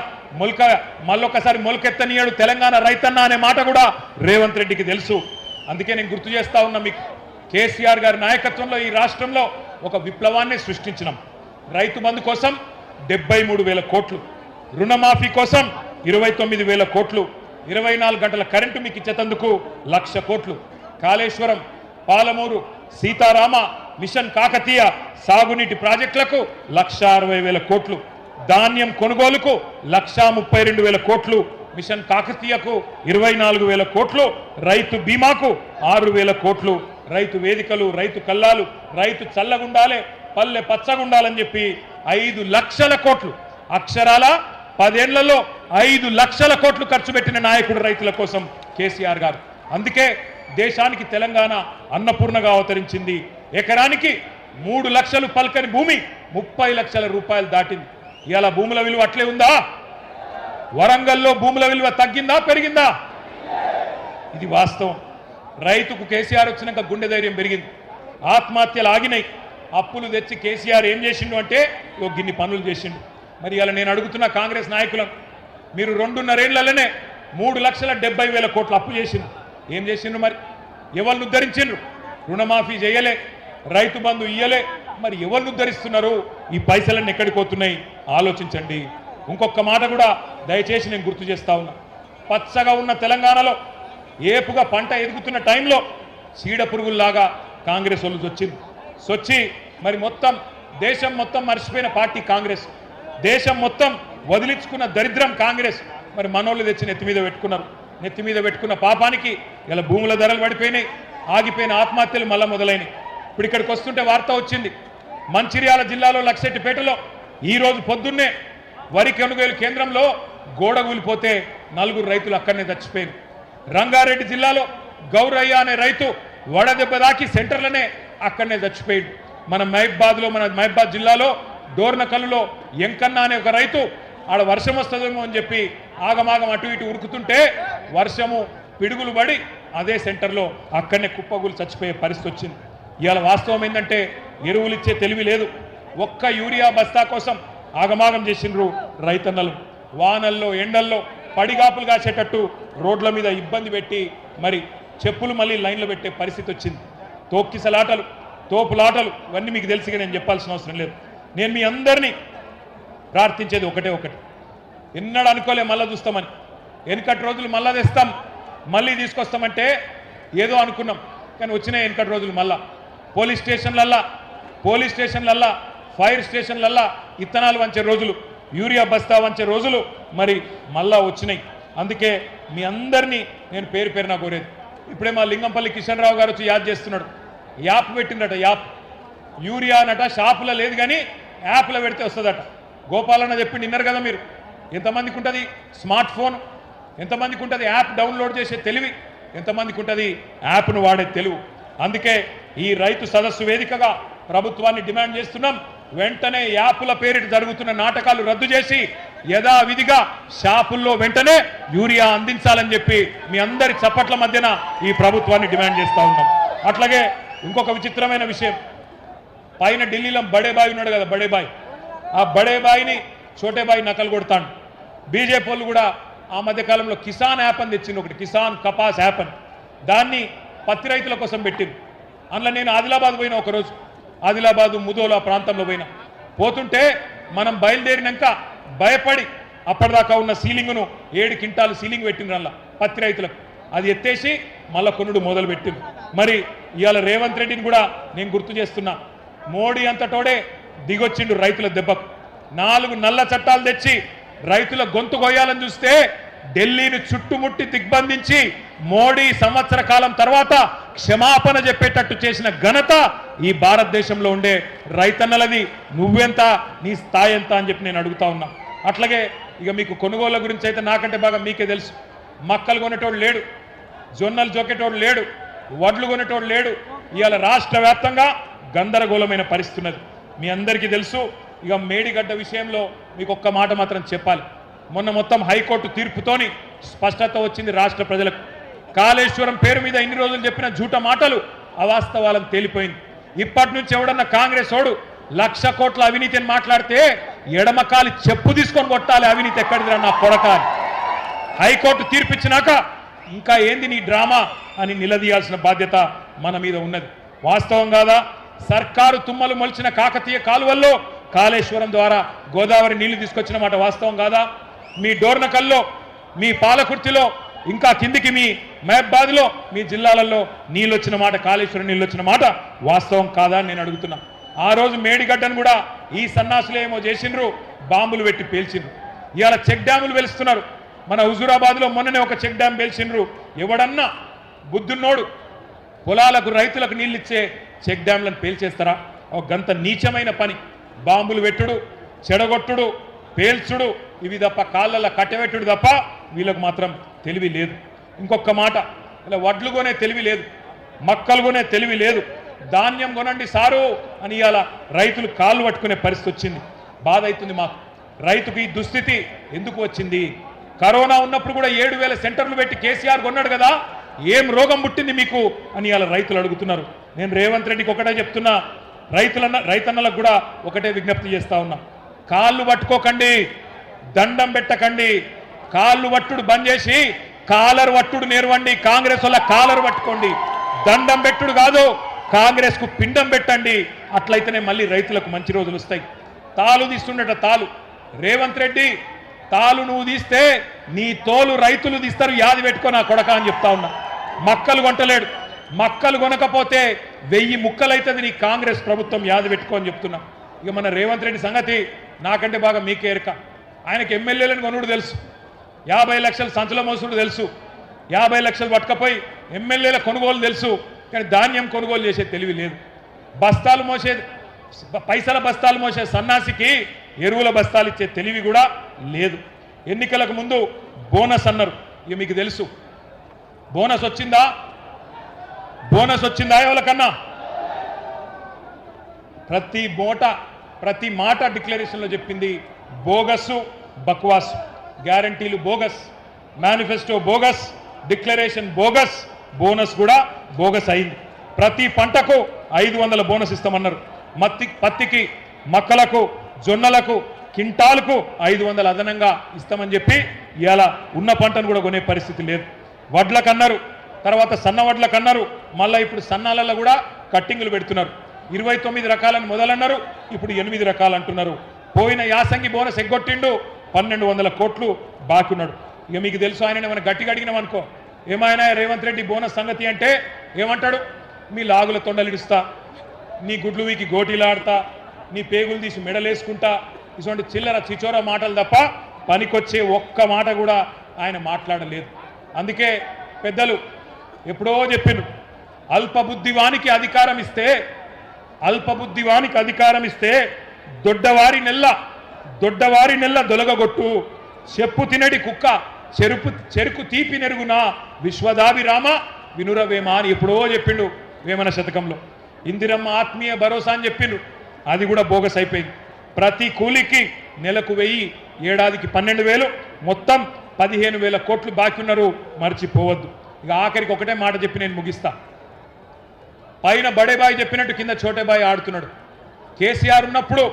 మళ్ళొకసారి మొలకెత్తనీయడు తెలంగాణ రైతన్న అనే మాట కూడా రేవంత్ రెడ్డికి తెలుసు. అందుకే నేను గుర్తు చేస్తా ఉన్నా మీకు, కేసీఆర్ గారి నాయకత్వంలో ఈ రాష్ట్రంలో ఒక విప్లవాన్ని సృష్టించినాం. రైతు బంధు కోసం 73,000 కోట్లు, రుణమాఫీ కోసం 29,000 కోట్లు, 24 గంటల కరెంటు మీకు ఇచ్చేందుకు 1,00,000 కోట్లు, కాళేశ్వరం, పాలమూరు, సీతారామ, మిషన్ కాకతీయ సాగునీటి ప్రాజెక్టులకు 1,60,000 కోట్లు, ధాన్యం కొనుగోలుకు 1,32,000 కోట్లు, మిషన్ కాకతీయకు 24,000 కోట్లు, రైతు బీమాకు 6,000 కోట్లు, రైతు వేదికలు, రైతు కల్లాలు, రైతు చల్లగుండాలే, పల్లె పచ్చగుండాలని చెప్పి 5 లక్షల కోట్లు, అక్షరాల 10 ఏళ్లలో 5 లక్షల కోట్లు ఖర్చు పెట్టిన నాయకుడు రైతుల కోసం కేసీఆర్ గారు. అందుకే దేశానికి తెలంగాణ అన్నపూర్ణగా అవతరించింది. ఎకరానికి 3 లక్షలు పల్కని భూమి 30 లక్షల రూపాయలు దాటింది. ఇవాళ భూముల విలువ అట్లే ఉందా? వరంగల్లో భూముల విలువ తగ్గిందా, పెరిగిందా? ఇది వాస్తవం. రైతుకు కేసీఆర్ వచ్చినాక గుండె ధైర్యం పెరిగింది, ఆత్మహత్యలు ఆగినాయి. అప్పులు తెచ్చి కేసీఆర్ ఏం చేసిండు అంటే గిన్ని పనులు చేసిండు. మరి ఇలా నేను అడుగుతున్న కాంగ్రెస్ నాయకులను, మీరు 2.5 ఏళ్లలోనే 3,70,000 కోట్లు అప్పు చేసిండు. ఏం చేసిండ్రు? మరి ఎవరిని ఉద్ధరించిండ్రు? రుణమాఫీ చేయలే, రైతు బంధు ఇయ్యలే. మరి ఎవరిని ఉద్ధరిస్తున్నారు? ఈ పైసలన్నీ ఎక్కడికి పోతున్నాయి? ఆలోచించండి. ఇంకొక మాట కూడా దయచేసి నేను గుర్తు చేస్తా ఉన్నా. పచ్చగా ఉన్న తెలంగాణలో ఏపుగా పంట ఎదుగుతున్న టైంలో చీడ పురుగుల్లాగా కాంగ్రెస్ వాళ్ళు సొచ్చి మరి మొత్తం దేశం మొత్తం మర్చిపోయిన పార్టీ కాంగ్రెస్, దేశం మొత్తం వదిలించుకున్న దరిద్రం కాంగ్రెస్. మరి మనోళ్ళు తెచ్చి నెత్తి మీద పెట్టుకున్నారు. నెత్తి మీద పెట్టుకున్న పాపానికి ఇలా భూముల ధరలు పడిపోయినాయి, ఆగిపోయిన ఆత్మహత్యలు మళ్ళా మొదలైనవి. ఇప్పుడు ఇక్కడికి వస్తుంటే వార్త వచ్చింది, మంచిర్యాల జిల్లాలో లక్షెట్టిపేటలో ఈరోజు పొద్దున్నే వరి కొనుగోలు కేంద్రంలో గోడ కూలిపోతే 4 రైతులు అక్కడనే చచ్చిపోయారు. రంగారెడ్డి జిల్లాలో గౌరయ్య అనే రైతు వడదెబ్బ దాకి సెంటర్లనే అక్కడనే చచ్చిపోయాడు. మన మహబాద్ జిల్లాలో డోర్నకల్లులో ఎంకన్న అనే ఒక రైతు ఆడ వర్షం వస్తుందేమో అని చెప్పి ఆగమాగం అటు ఇటు ఉరుకుతుంటే వర్షము పిడుగులు పడి అదే సెంటర్లో అక్కడనే కుప్పగులు చచ్చిపోయే పరిస్థితి వచ్చింది. ఇవాళ వాస్తవం ఏంటంటే ఎరువులు ఇచ్చే తెలివి లేదు. ఒక్క యూరియా బస్తా కోసం ఆగమాగం చేసిండ్రు రైతన్నలు. వానల్లో ఎండల్లో పడిగాపులు కాసేటట్టు రోడ్ల మీద ఇబ్బంది పెట్టి మరి చెప్పులు మళ్ళీ లైన్లో పెట్టే పరిస్థితి వచ్చింది. తోక్కిసలాటలు, తోపులాటలు ఇవన్నీ మీకు తెలిసిగా నేను చెప్పాల్సిన అవసరం లేదు. నేను మీ అందరినీ ప్రార్థించేది ఒకటే ఒకటి, ఎన్నడూ అనుకోలే మళ్ళీ చూస్తామని. వెనుకటి రోజులు మళ్ళా తెస్తాం, మళ్ళీ తీసుకొస్తామంటే ఏదో అనుకున్నాం, కానీ వచ్చినాయి వెనుకటి రోజులు. మళ్ళా పోలీస్ స్టేషన్లల్లా ఫైర్ స్టేషన్లల్లా ఇత్తనాలు వంచే రోజులు, యూరియా బస్తా వంచే రోజులు మరి మళ్ళా వచ్చినాయి. అందుకే మీ అందరినీ నేను పేరు పేరున కోరేది. ఇప్పుడే మా లింగంపల్లి కిషన్ రావు గారు వచ్చి యాద్ చేస్తున్నాడు, యాప్ పెట్టిందట. యాప్ యూరియా అనట షాపులో లేదు కానీ యాప్లో పెడితే వస్తుందట. గోపాలన్న చెప్పిండి, విన్నారు కదా మీరు. ఎంతమందికి ఉంటుంది స్మార్ట్ ఫోన్, ఎంతమందికి ఉంటుంది యాప్ డౌన్లోడ్ చేసే తెలివి, ఎంతమందికి ఉంటుంది యాప్ను వాడే తెలివి. అందుకే ఈ రైతు సదస్సు వేదికగా ప్రభుత్వాన్ని డిమాండ్ చేస్తున్నాం, వెంటనే యాప్ల పేరిట జరుగుతున్న నాటకాలు రద్దు చేసి యథావిధిగా షాపుల్లో వెంటనే యూరియా అందించాలని చెప్పి మీ అందరి చప్పట్ల మధ్యన ఈ ప్రభుత్వాన్ని డిమాండ్ చేస్తూ ఉన్నాం. అట్లాగే ఇంకొక విచిత్రమైన విషయం, పైన ఢిల్లీలో బడేబాయి ఉన్నాడు కదా, బడేబాయి, ఆ బడేబాయిని చోటేబాయి నకలు కొడతాడు. బీజేపీ వాళ్ళు కూడా ఆ మధ్యకాలంలో కిసాన్ యాప్ అని తెచ్చింది ఒకటి, కిసాన్ కపాస్ యాప్ అని. దాన్ని పత్తి రైతుల కోసం పెట్టింది. అందులో నేను ఆదిలాబాద్ పోయినా ఒకరోజు, ఆదిలాబాదు ముదోలా ప్రాంతంలో పోతుంటే మనం బయలుదేరినాక భయపడి అప్పటిదాకా ఉన్న సీలింగ్ను 7 క్వింటాలు సీలింగ్ పెట్టిండ్రు అలా పత్తి రైతులకు. అది ఎత్తేసి మళ్ళా కొనుడు మొదలు పెట్టింది. మరి ఇవాళ రేవంత్ రెడ్డిని కూడా నేను గుర్తు చేస్తున్నా, మోడీ అంతటోడే దిగొచ్చిండు రైతుల దెబ్బకు. 4 నల్ల చట్టాలు తెచ్చి రైతుల గొంతు కొయ్యాలని చూస్తే ఢిల్లీని చుట్టుముట్టి దిగ్బంధించి మోడీ సంవత్సర కాలం తర్వాత క్షమాపణ చెప్పేటట్టు చేసిన ఘనత ఈ భారతదేశంలో ఉండే రైతన్నలది. నువ్వెంత, నీ స్థాయి ఎంత అని చెప్పి నేను అడుగుతా ఉన్నా. అట్లాగే ఇక మీకు కొనుగోళ్ల గురించి అయితే నాకంటే బాగా మీకే తెలుసు. మక్కలు కొనేటోడు లేడు, జొన్నలు జోకేటోడు లేడు, వడ్లు కొనేటోడు లేడు. ఇవాళ రాష్ట్ర వ్యాప్తంగా గందరగోళమైన పరిస్థితి ఉన్నది, మీ అందరికీ తెలుసు. ఇక మేడిగడ్డ విషయంలో మీకు ఒక్క మాట మాత్రం చెప్పాలి. మొన్న మొత్తం హైకోర్టు తీర్పుతోని స్పష్టత వచ్చింది రాష్ట్ర ప్రజలకు. కాళేశ్వరం పేరు మీద ఇన్ని రోజులు చెప్పిన జూట మాటలు అవాస్తవాలను తేలిపోయింది. ఇప్పటి నుంచి ఎవడన్నా కాంగ్రెస్ ఓడు 1,00,000 కోట్ల అవినీతి అని మాట్లాడితే ఎడమకాలి చెప్పు తీసుకొని కొట్టాలి, అవినీతి ఎక్కడిదిరా నా కొడకాలి. హైకోర్టు తీర్పిచ్చినాక ఇంకా ఏంది నీ డ్రామా అని నిలదీయాల్సిన బాధ్యత మన మీద ఉన్నది. వాస్తవం కాదా? సర్కారు తుమ్మలు మొలిచిన కాకతీయ కాలువల్లో కాళేశ్వరం ద్వారా గోదావరి నీళ్లు తీసుకొచ్చిన మాట వాస్తవం కాదా? మీ డోర్నకల్లో, మీ పాలకుర్తిలో, ఇంకా కిందికి మీ మహబాద్లో, మీ జిల్లాలలో నీళ్ళు వచ్చిన మాట, కాళేశ్వరం నీళ్ళు వచ్చిన మాట వాస్తవం కాదా అని నేను అడుగుతున్నా. ఆ రోజు మేడిగడ్డను కూడా ఈ సన్నాసులు ఏమో చేసిండ్రు, బాంబులు పెట్టి పేల్చిండ్రు. ఇవాళ చెక్ డ్యాములు వెలుస్తున్నారు. మన హుజూరాబాద్లో మొన్ననే ఒక చెక్ డ్యామ్ పేల్చిండ్రు. ఎవడన్నా బుద్ధున్నోడు పొలాలకు రైతులకు నీళ్ళు ఇచ్చే చెక్ డ్యామ్లను పేల్చేస్తారా? ఒక గంత నీచమైన పని. బాంబులు పెట్టుడు, చెడగొట్టుడు, పేల్చుడు, ఇవి తప్ప కాళ్ళల్లో కట్టెపెట్టుడు తప్ప వీళ్ళకు మాత్రం తెలివి లేదు. ఇంకొక మాట, ఇలా వడ్లు కొనే తెలివి లేదు, మక్కలు కొనే తెలివి లేదు. ధాన్యం కొనండి సారు అని ఇవాళ రైతులు కాళ్ళు పట్టుకునే పరిస్థితి వచ్చింది. బాధ అవుతుంది మాకు. రైతుకు ఈ దుస్థితి ఎందుకు వచ్చింది? కరోనా ఉన్నప్పుడు కూడా 7,000 సెంటర్లు పెట్టి కేసీఆర్ కొన్నాడు కదా, ఏం రోగం పుట్టింది మీకు అని ఇవాళ రైతులు అడుగుతున్నారు. నేను రేవంత్ రెడ్డికి ఒకటే చెప్తున్నా, రైతన్నలకు కూడా ఒకటే విజ్ఞప్తి చేస్తా ఉన్నా, కాళ్ళు పట్టుకోకండి, దండం పెట్టకండి. కాళ్ళు పట్టుడు బంద్ చేసి కాలర్ పట్టుడు నేర్వండి. కాంగ్రెస్ వల్ల కాలర్ పట్టుకోండి, దండం పెట్టుడు కాదు, కాంగ్రెస్ కు పిండం పెట్టండి. అట్లయితేనే మళ్ళీ రైతులకు మంచి రోజులు వస్తాయి. తాలు తీస్తుండట తాలు. రేవంత్ రెడ్డి, తాలు నువ్వు తీస్తే నీ తోలు రైతులు తీస్తారు, యాది పెట్టుకో నా కొడక అని చెప్తా ఉన్నా. మక్కలు కొంటలేడు, మక్కలు కొనకపోతే 1000 ముక్కలైతుంది నీ కాంగ్రెస్ ప్రభుత్వం, యాది పెట్టుకో అని చెప్తున్నా. ఇక మన రేవంత్ రెడ్డి సంగతి నాకంటే బాగా మీకే ఎరక. ఆయనకి ఎమ్మెల్యేలను కొనుడు తెలుసు, 50 లక్షలు సంచుల మోసుడు తెలుసు, 50 లక్షలు పట్టుకపోయి ఎమ్మెల్యేల కొనుగోలు తెలుసు, కానీ ధాన్యం కొనుగోలు చేసే తెలివి లేదు. బస్తాలు మోసే, పైసల బస్తాలు మోసే సన్నాసికి ఎరువుల బస్తాలు ఇచ్చే తెలివి కూడా లేదు. ఎన్నికలకు ముందు బోనస్ అన్నారు, ఇక మీకు తెలుసు బోనస్ వచ్చిందా? బోనస్ వచ్చిందా ఎవరికన్నా? ప్రతి మాట డిక్లరేషన్లో చెప్పింది బోగస్సు, బక్వాస్. గ్యారంటీలు bogus, manifesto bogus, declaration bogus, bonus కూడా బోగస్ అయింది. ప్రతి పంటకు 500 బోనస్ ఇస్తామన్నారు. పత్తికి, మక్కలకు, జొన్నలకు, కింటాలకు 500 అదనంగా ఇస్తామని చెప్పి ఇవాళ ఉన్న పంటను కూడా కొనే పరిస్థితి లేదు. వడ్లకు అన్నారు, తర్వాత సన్న వడ్లకు అన్నారు, మళ్ళీ ఇప్పుడు సన్నాలలో కూడా కట్టింగులు పెడుతున్నారు. 29 రకాలను మొదలన్నారు, ఇప్పుడు 8 రకాలు అంటున్నారు. పోయిన యాసంగి బోనస్ ఎగ్గొట్టిండు, 1200 కోట్లు బాకీ ఉన్నాడు. ఇక మీకు తెలుసు, ఆయన ఏమైనా గట్టిగా అడిగినాం అనుకో, ఏమైనా రేవంత్ రెడ్డి బోనస్ సంగతి అంటే ఏమంటాడు, మీ లాగుల తొండలిడుస్తా, నీ గుడ్లు వీకి గోటీలాడతా, నీ పేగులు తీసి మెడలేసుకుంటా, ఇటువంటి చిల్లర చిచోర మాటలు తప్ప పనికొచ్చే ఒక్క మాట కూడా ఆయన మాట్లాడలేదు. అందుకే పెద్దలు ఎప్పుడో చెప్పిండ్రు, అల్పబుద్ధివానికి అధికారం ఇస్తే దొడ్డవారి నెల్ల దొలగగొట్టు, చెప్పు తినడి కుక్క చెరుకు తీపి నెరుగున విశ్వదాభిరామ వినురవేమ అని ఎప్పుడో చెప్పిండు వేమన శతకంలో. ఇందిరమ్మ ఆత్మీయ భరోసా అని చెప్పిండ్రు, అది కూడా బోగస్ అయిపోయింది. ప్రతి కూలికి నెలకు 1000, ఏడాదికి 12,000, మొత్తం 15,000 కోట్లు బాకీ ఉన్నారు, మర్చిపోవద్దు. ఇక ఆఖరికి ఒకటే మాట చెప్పి నేను ముగిస్తా. పైన బడేబాయి చెప్పినట్టు కింద చోటేబాయి ఆడుతున్నాడు. కేసీఆర్ ఉన్నప్పుడు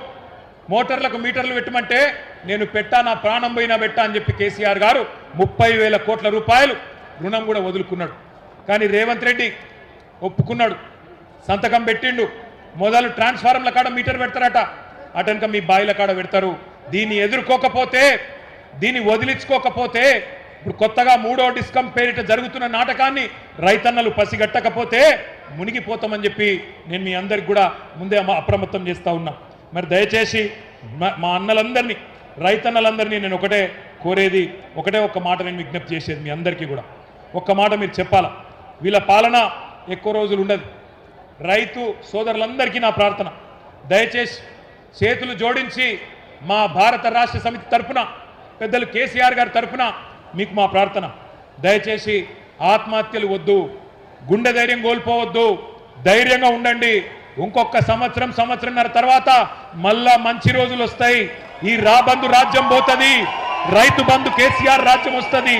మోటార్లకు మీటర్లు పెట్టమంటే నేను పెట్టా, నా ప్రాణం పోయినా పెట్టా అని చెప్పి కేసీఆర్ గారు 30,000 కోట్ల రూపాయలు రుణం కూడా వదులుకున్నాడు. కానీ రేవంత్ రెడ్డి ఒప్పుకున్నాడు, సంతకం పెట్టిండు. మొదలు ట్రాన్స్ఫార్మర్ల కాడ మీటర్ పెడతారట, అటెనక మీ బాయిల కాడ పెడతారు. దీన్ని ఎదుర్కోకపోతే, దీన్ని వదిలించుకోకపోతే, ఇప్పుడు కొత్తగా 3వ డిస్కమ్ పేరిట జరుగుతున్న నాటకాన్ని రైతన్నలు పసిగట్టకపోతే మునిగిపోతామని చెప్పి నేను మీ అందరికి కూడా ముందే అప్రమత్తం చేస్తూ ఉన్నా. మరి దయచేసి మా అన్నలందరినీ, రైతన్నలందరినీ నేను ఒకటే కోరేది, ఒక్క మాట నేను విజ్ఞప్తి చేసేది మీ అందరికీ కూడా ఒక్క మాట మీరు చెప్పాలా. వీళ్ళ పాలన ఎక్కువ రోజులు ఉండదు. రైతు సోదరులందరికీ నా ప్రార్థన, దయచేసి చేతులు జోడించి మా భారత రాష్ట్ర సమితి తరఫున, పెద్దలు కేసీఆర్ గారి తరఫున మీకు మా ప్రార్థన, దయచేసి ఆత్మహత్యలు వద్దు, గుండె ధైర్యం కోల్పోవద్దు, ధైర్యంగా ఉండండి. ఇంకొక సంవత్సరంన్నర తర్వాత మళ్ళా మంచి రోజులు వస్తాయి. ఈ రాబందు రాజ్యం పోతుంది, రైతు బంధు కేసీఆర్ రాజ్యం వస్తుంది.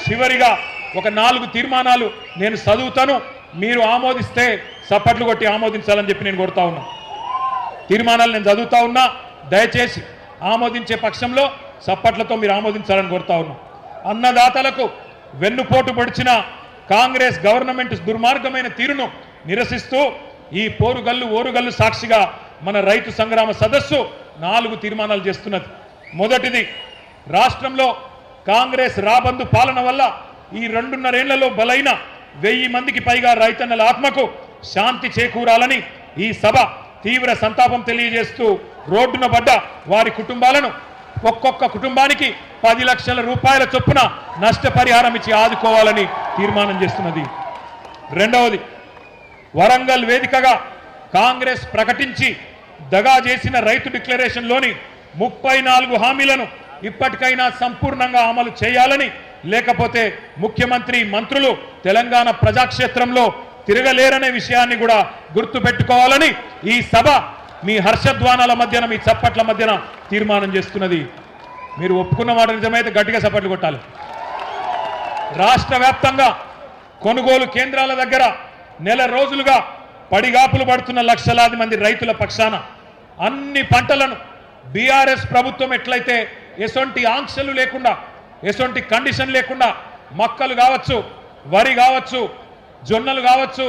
చివరిగా ఒక 4 తీర్మానాలు నేను చదువుతాను, మీరు ఆమోదిస్తే చప్పట్లు కొట్టి ఆమోదించాలని చెప్పి నేను కోరుతా ఉన్నా. తీర్మానాలు నేను చదువుతా ఉన్నా, దయచేసి ఆమోదించే పక్షంలో చప్పట్లతో మీరు ఆమోదించాలని కోరుతా ఉన్నా. అన్నదాతలకు వెన్నుపోటు పొడిచిన కాంగ్రెస్ గవర్నమెంట్ దుర్మార్గమైన తీరును నిరసిస్తూ ఈ ఓరుగల్లు సాక్షిగా మన రైతు సంగ్రామ సదస్సు 4 తీర్మానాలు చేస్తున్నది. మొదటిది, రాష్ట్రంలో కాంగ్రెస్ రాబందు పాలన వల్ల ఈ 2.5 ఏళ్లలో బలైన 1000 మందికి పైగా రైతన్నల ఆత్మకు శాంతి చేకూరాలని ఈ సభ తీవ్ర సంతాపం తెలియజేస్తూ రోడ్డున పడ్డ వారి కుటుంబాలను ఒక్కొక్క కుటుంబానికి 10 లక్షల రూపాయల చొప్పున నష్టపరిహారం ఇచ్చి ఆదుకోవాలని తీర్మానం చేస్తున్నది. రెండవది, వరంగల్ వేదికగా కాంగ్రెస్ ప్రకటించి దగా చేసిన రైతు డిక్లరేషన్లోని 34 హామీలను ఇప్పటికైనా సంపూర్ణంగా అమలు చేయాలని, లేకపోతే ముఖ్యమంత్రి మంత్రులు తెలంగాణ ప్రజాక్షేత్రంలో తిరగలేరనే విషయాన్ని కూడా గుర్తుపెట్టుకోవాలని ఈ సభ మీ హర్షధ్వానాల మధ్యన, మీ చప్పట్ల మధ్యన తీర్మానం చేస్తున్నది. మీరు ఒప్పుకున్న మాట నిజమైతే గట్టిగా చప్పట్లు కొట్టాలి. రాష్ట్ర వ్యాప్తంగా కొనుగోలు కేంద్రాల దగ్గర నెల రోజులుగా పడిగాపులు పడుతున్న లక్షలాది మంది రైతుల పక్షాన అన్ని పంటలను బీఆర్ఎస్ ప్రభుత్వం ఎట్లయితే ఎసొంటి ఆంక్షలు లేకుండా, ఎసొంటి కండిషన్ లేకుండా మక్కలు కావచ్చు, వరి కావచ్చు, జొన్నలు కావచ్చు,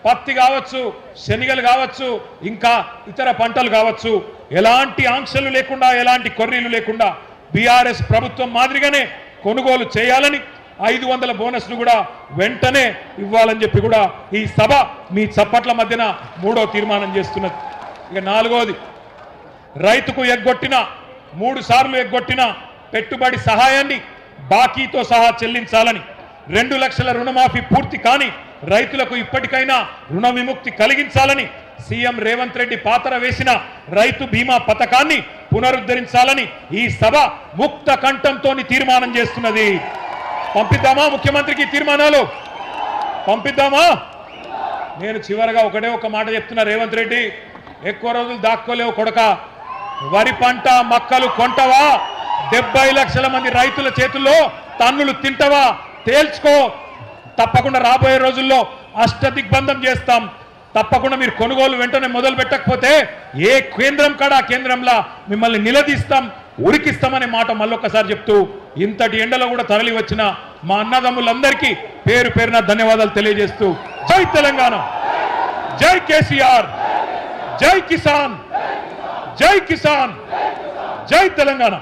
పత్తి కావచ్చు, శనగలు కావచ్చు, ఇంకా ఇతర పంటలు కావచ్చు, ఎలాంటి ఆంక్షలు లేకుండా, ఎలాంటి కొర్రీలు లేకుండా బీఆర్ఎస్ ప్రభుత్వం మాదిరిగానే కొనుగోలు చేయాలని, 500 బోనస్ను కూడా వెంటనే ఇవ్వాలని చెప్పి కూడా ఈ సభ మీ చప్పట్ల మధ్యన 3వ తీర్మానం చేస్తున్నది. ఇక 4వది, రైతుకు 3 సార్లు ఎగ్గొట్టిన పెట్టుబడి సహాయాన్ని బాకీతో సహా చెల్లించాలని, 2 లక్షల రుణమాఫీ పూర్తి కాని రైతులకు ఇప్పటికైనా రుణ విముక్తి కలిగించాలని, సీఎం రేవంత్ రెడ్డి పాతర వేసిన రైతు బీమా పథకాన్ని పునరుద్ధరించాలని ఈ సభ ముక్త కంఠంతో తీర్మానం చేస్తున్నది. పంపిద్దామా ముఖ్యమంత్రికి తీర్మానాలు? పంపిద్దామా? నేను చివరగా ఒక మాట చెప్తున్నా, రేవంత్ రెడ్డి ఎక్కువ రోజులు దాక్కోలేవు కొడక. వరి పంట మక్కలు కొంటవా? 70 లక్షల మంది రైతుల చేతుల్లో తన్నులు తింటవా? తేల్చుకో. తప్పకుండా రాబోయే రోజుల్లో అష్టదిగ్బంధం చేస్తాం. తప్పకుండా మీరు కొనుగోలు వెంటనే మొదలు పెట్టకపోతే ఏ కేంద్రం కాడ ఆ కేంద్రంలో మిమ్మల్ని నిలదీస్తాం, ఉరికిస్తామనే మాట మళ్ళొక్కసారి చెప్తూ ఇంతటి ఎండలో కూడా తరలి వచ్చిన మా అన్నదమ్ములందరికీ పేరు పేరున ధన్యవాదాలు తెలియజేస్తూ జై తెలంగాణ, జై కేసీఆర్, జై కిసాన్, జై కిసాన్, జై తెలంగాణ.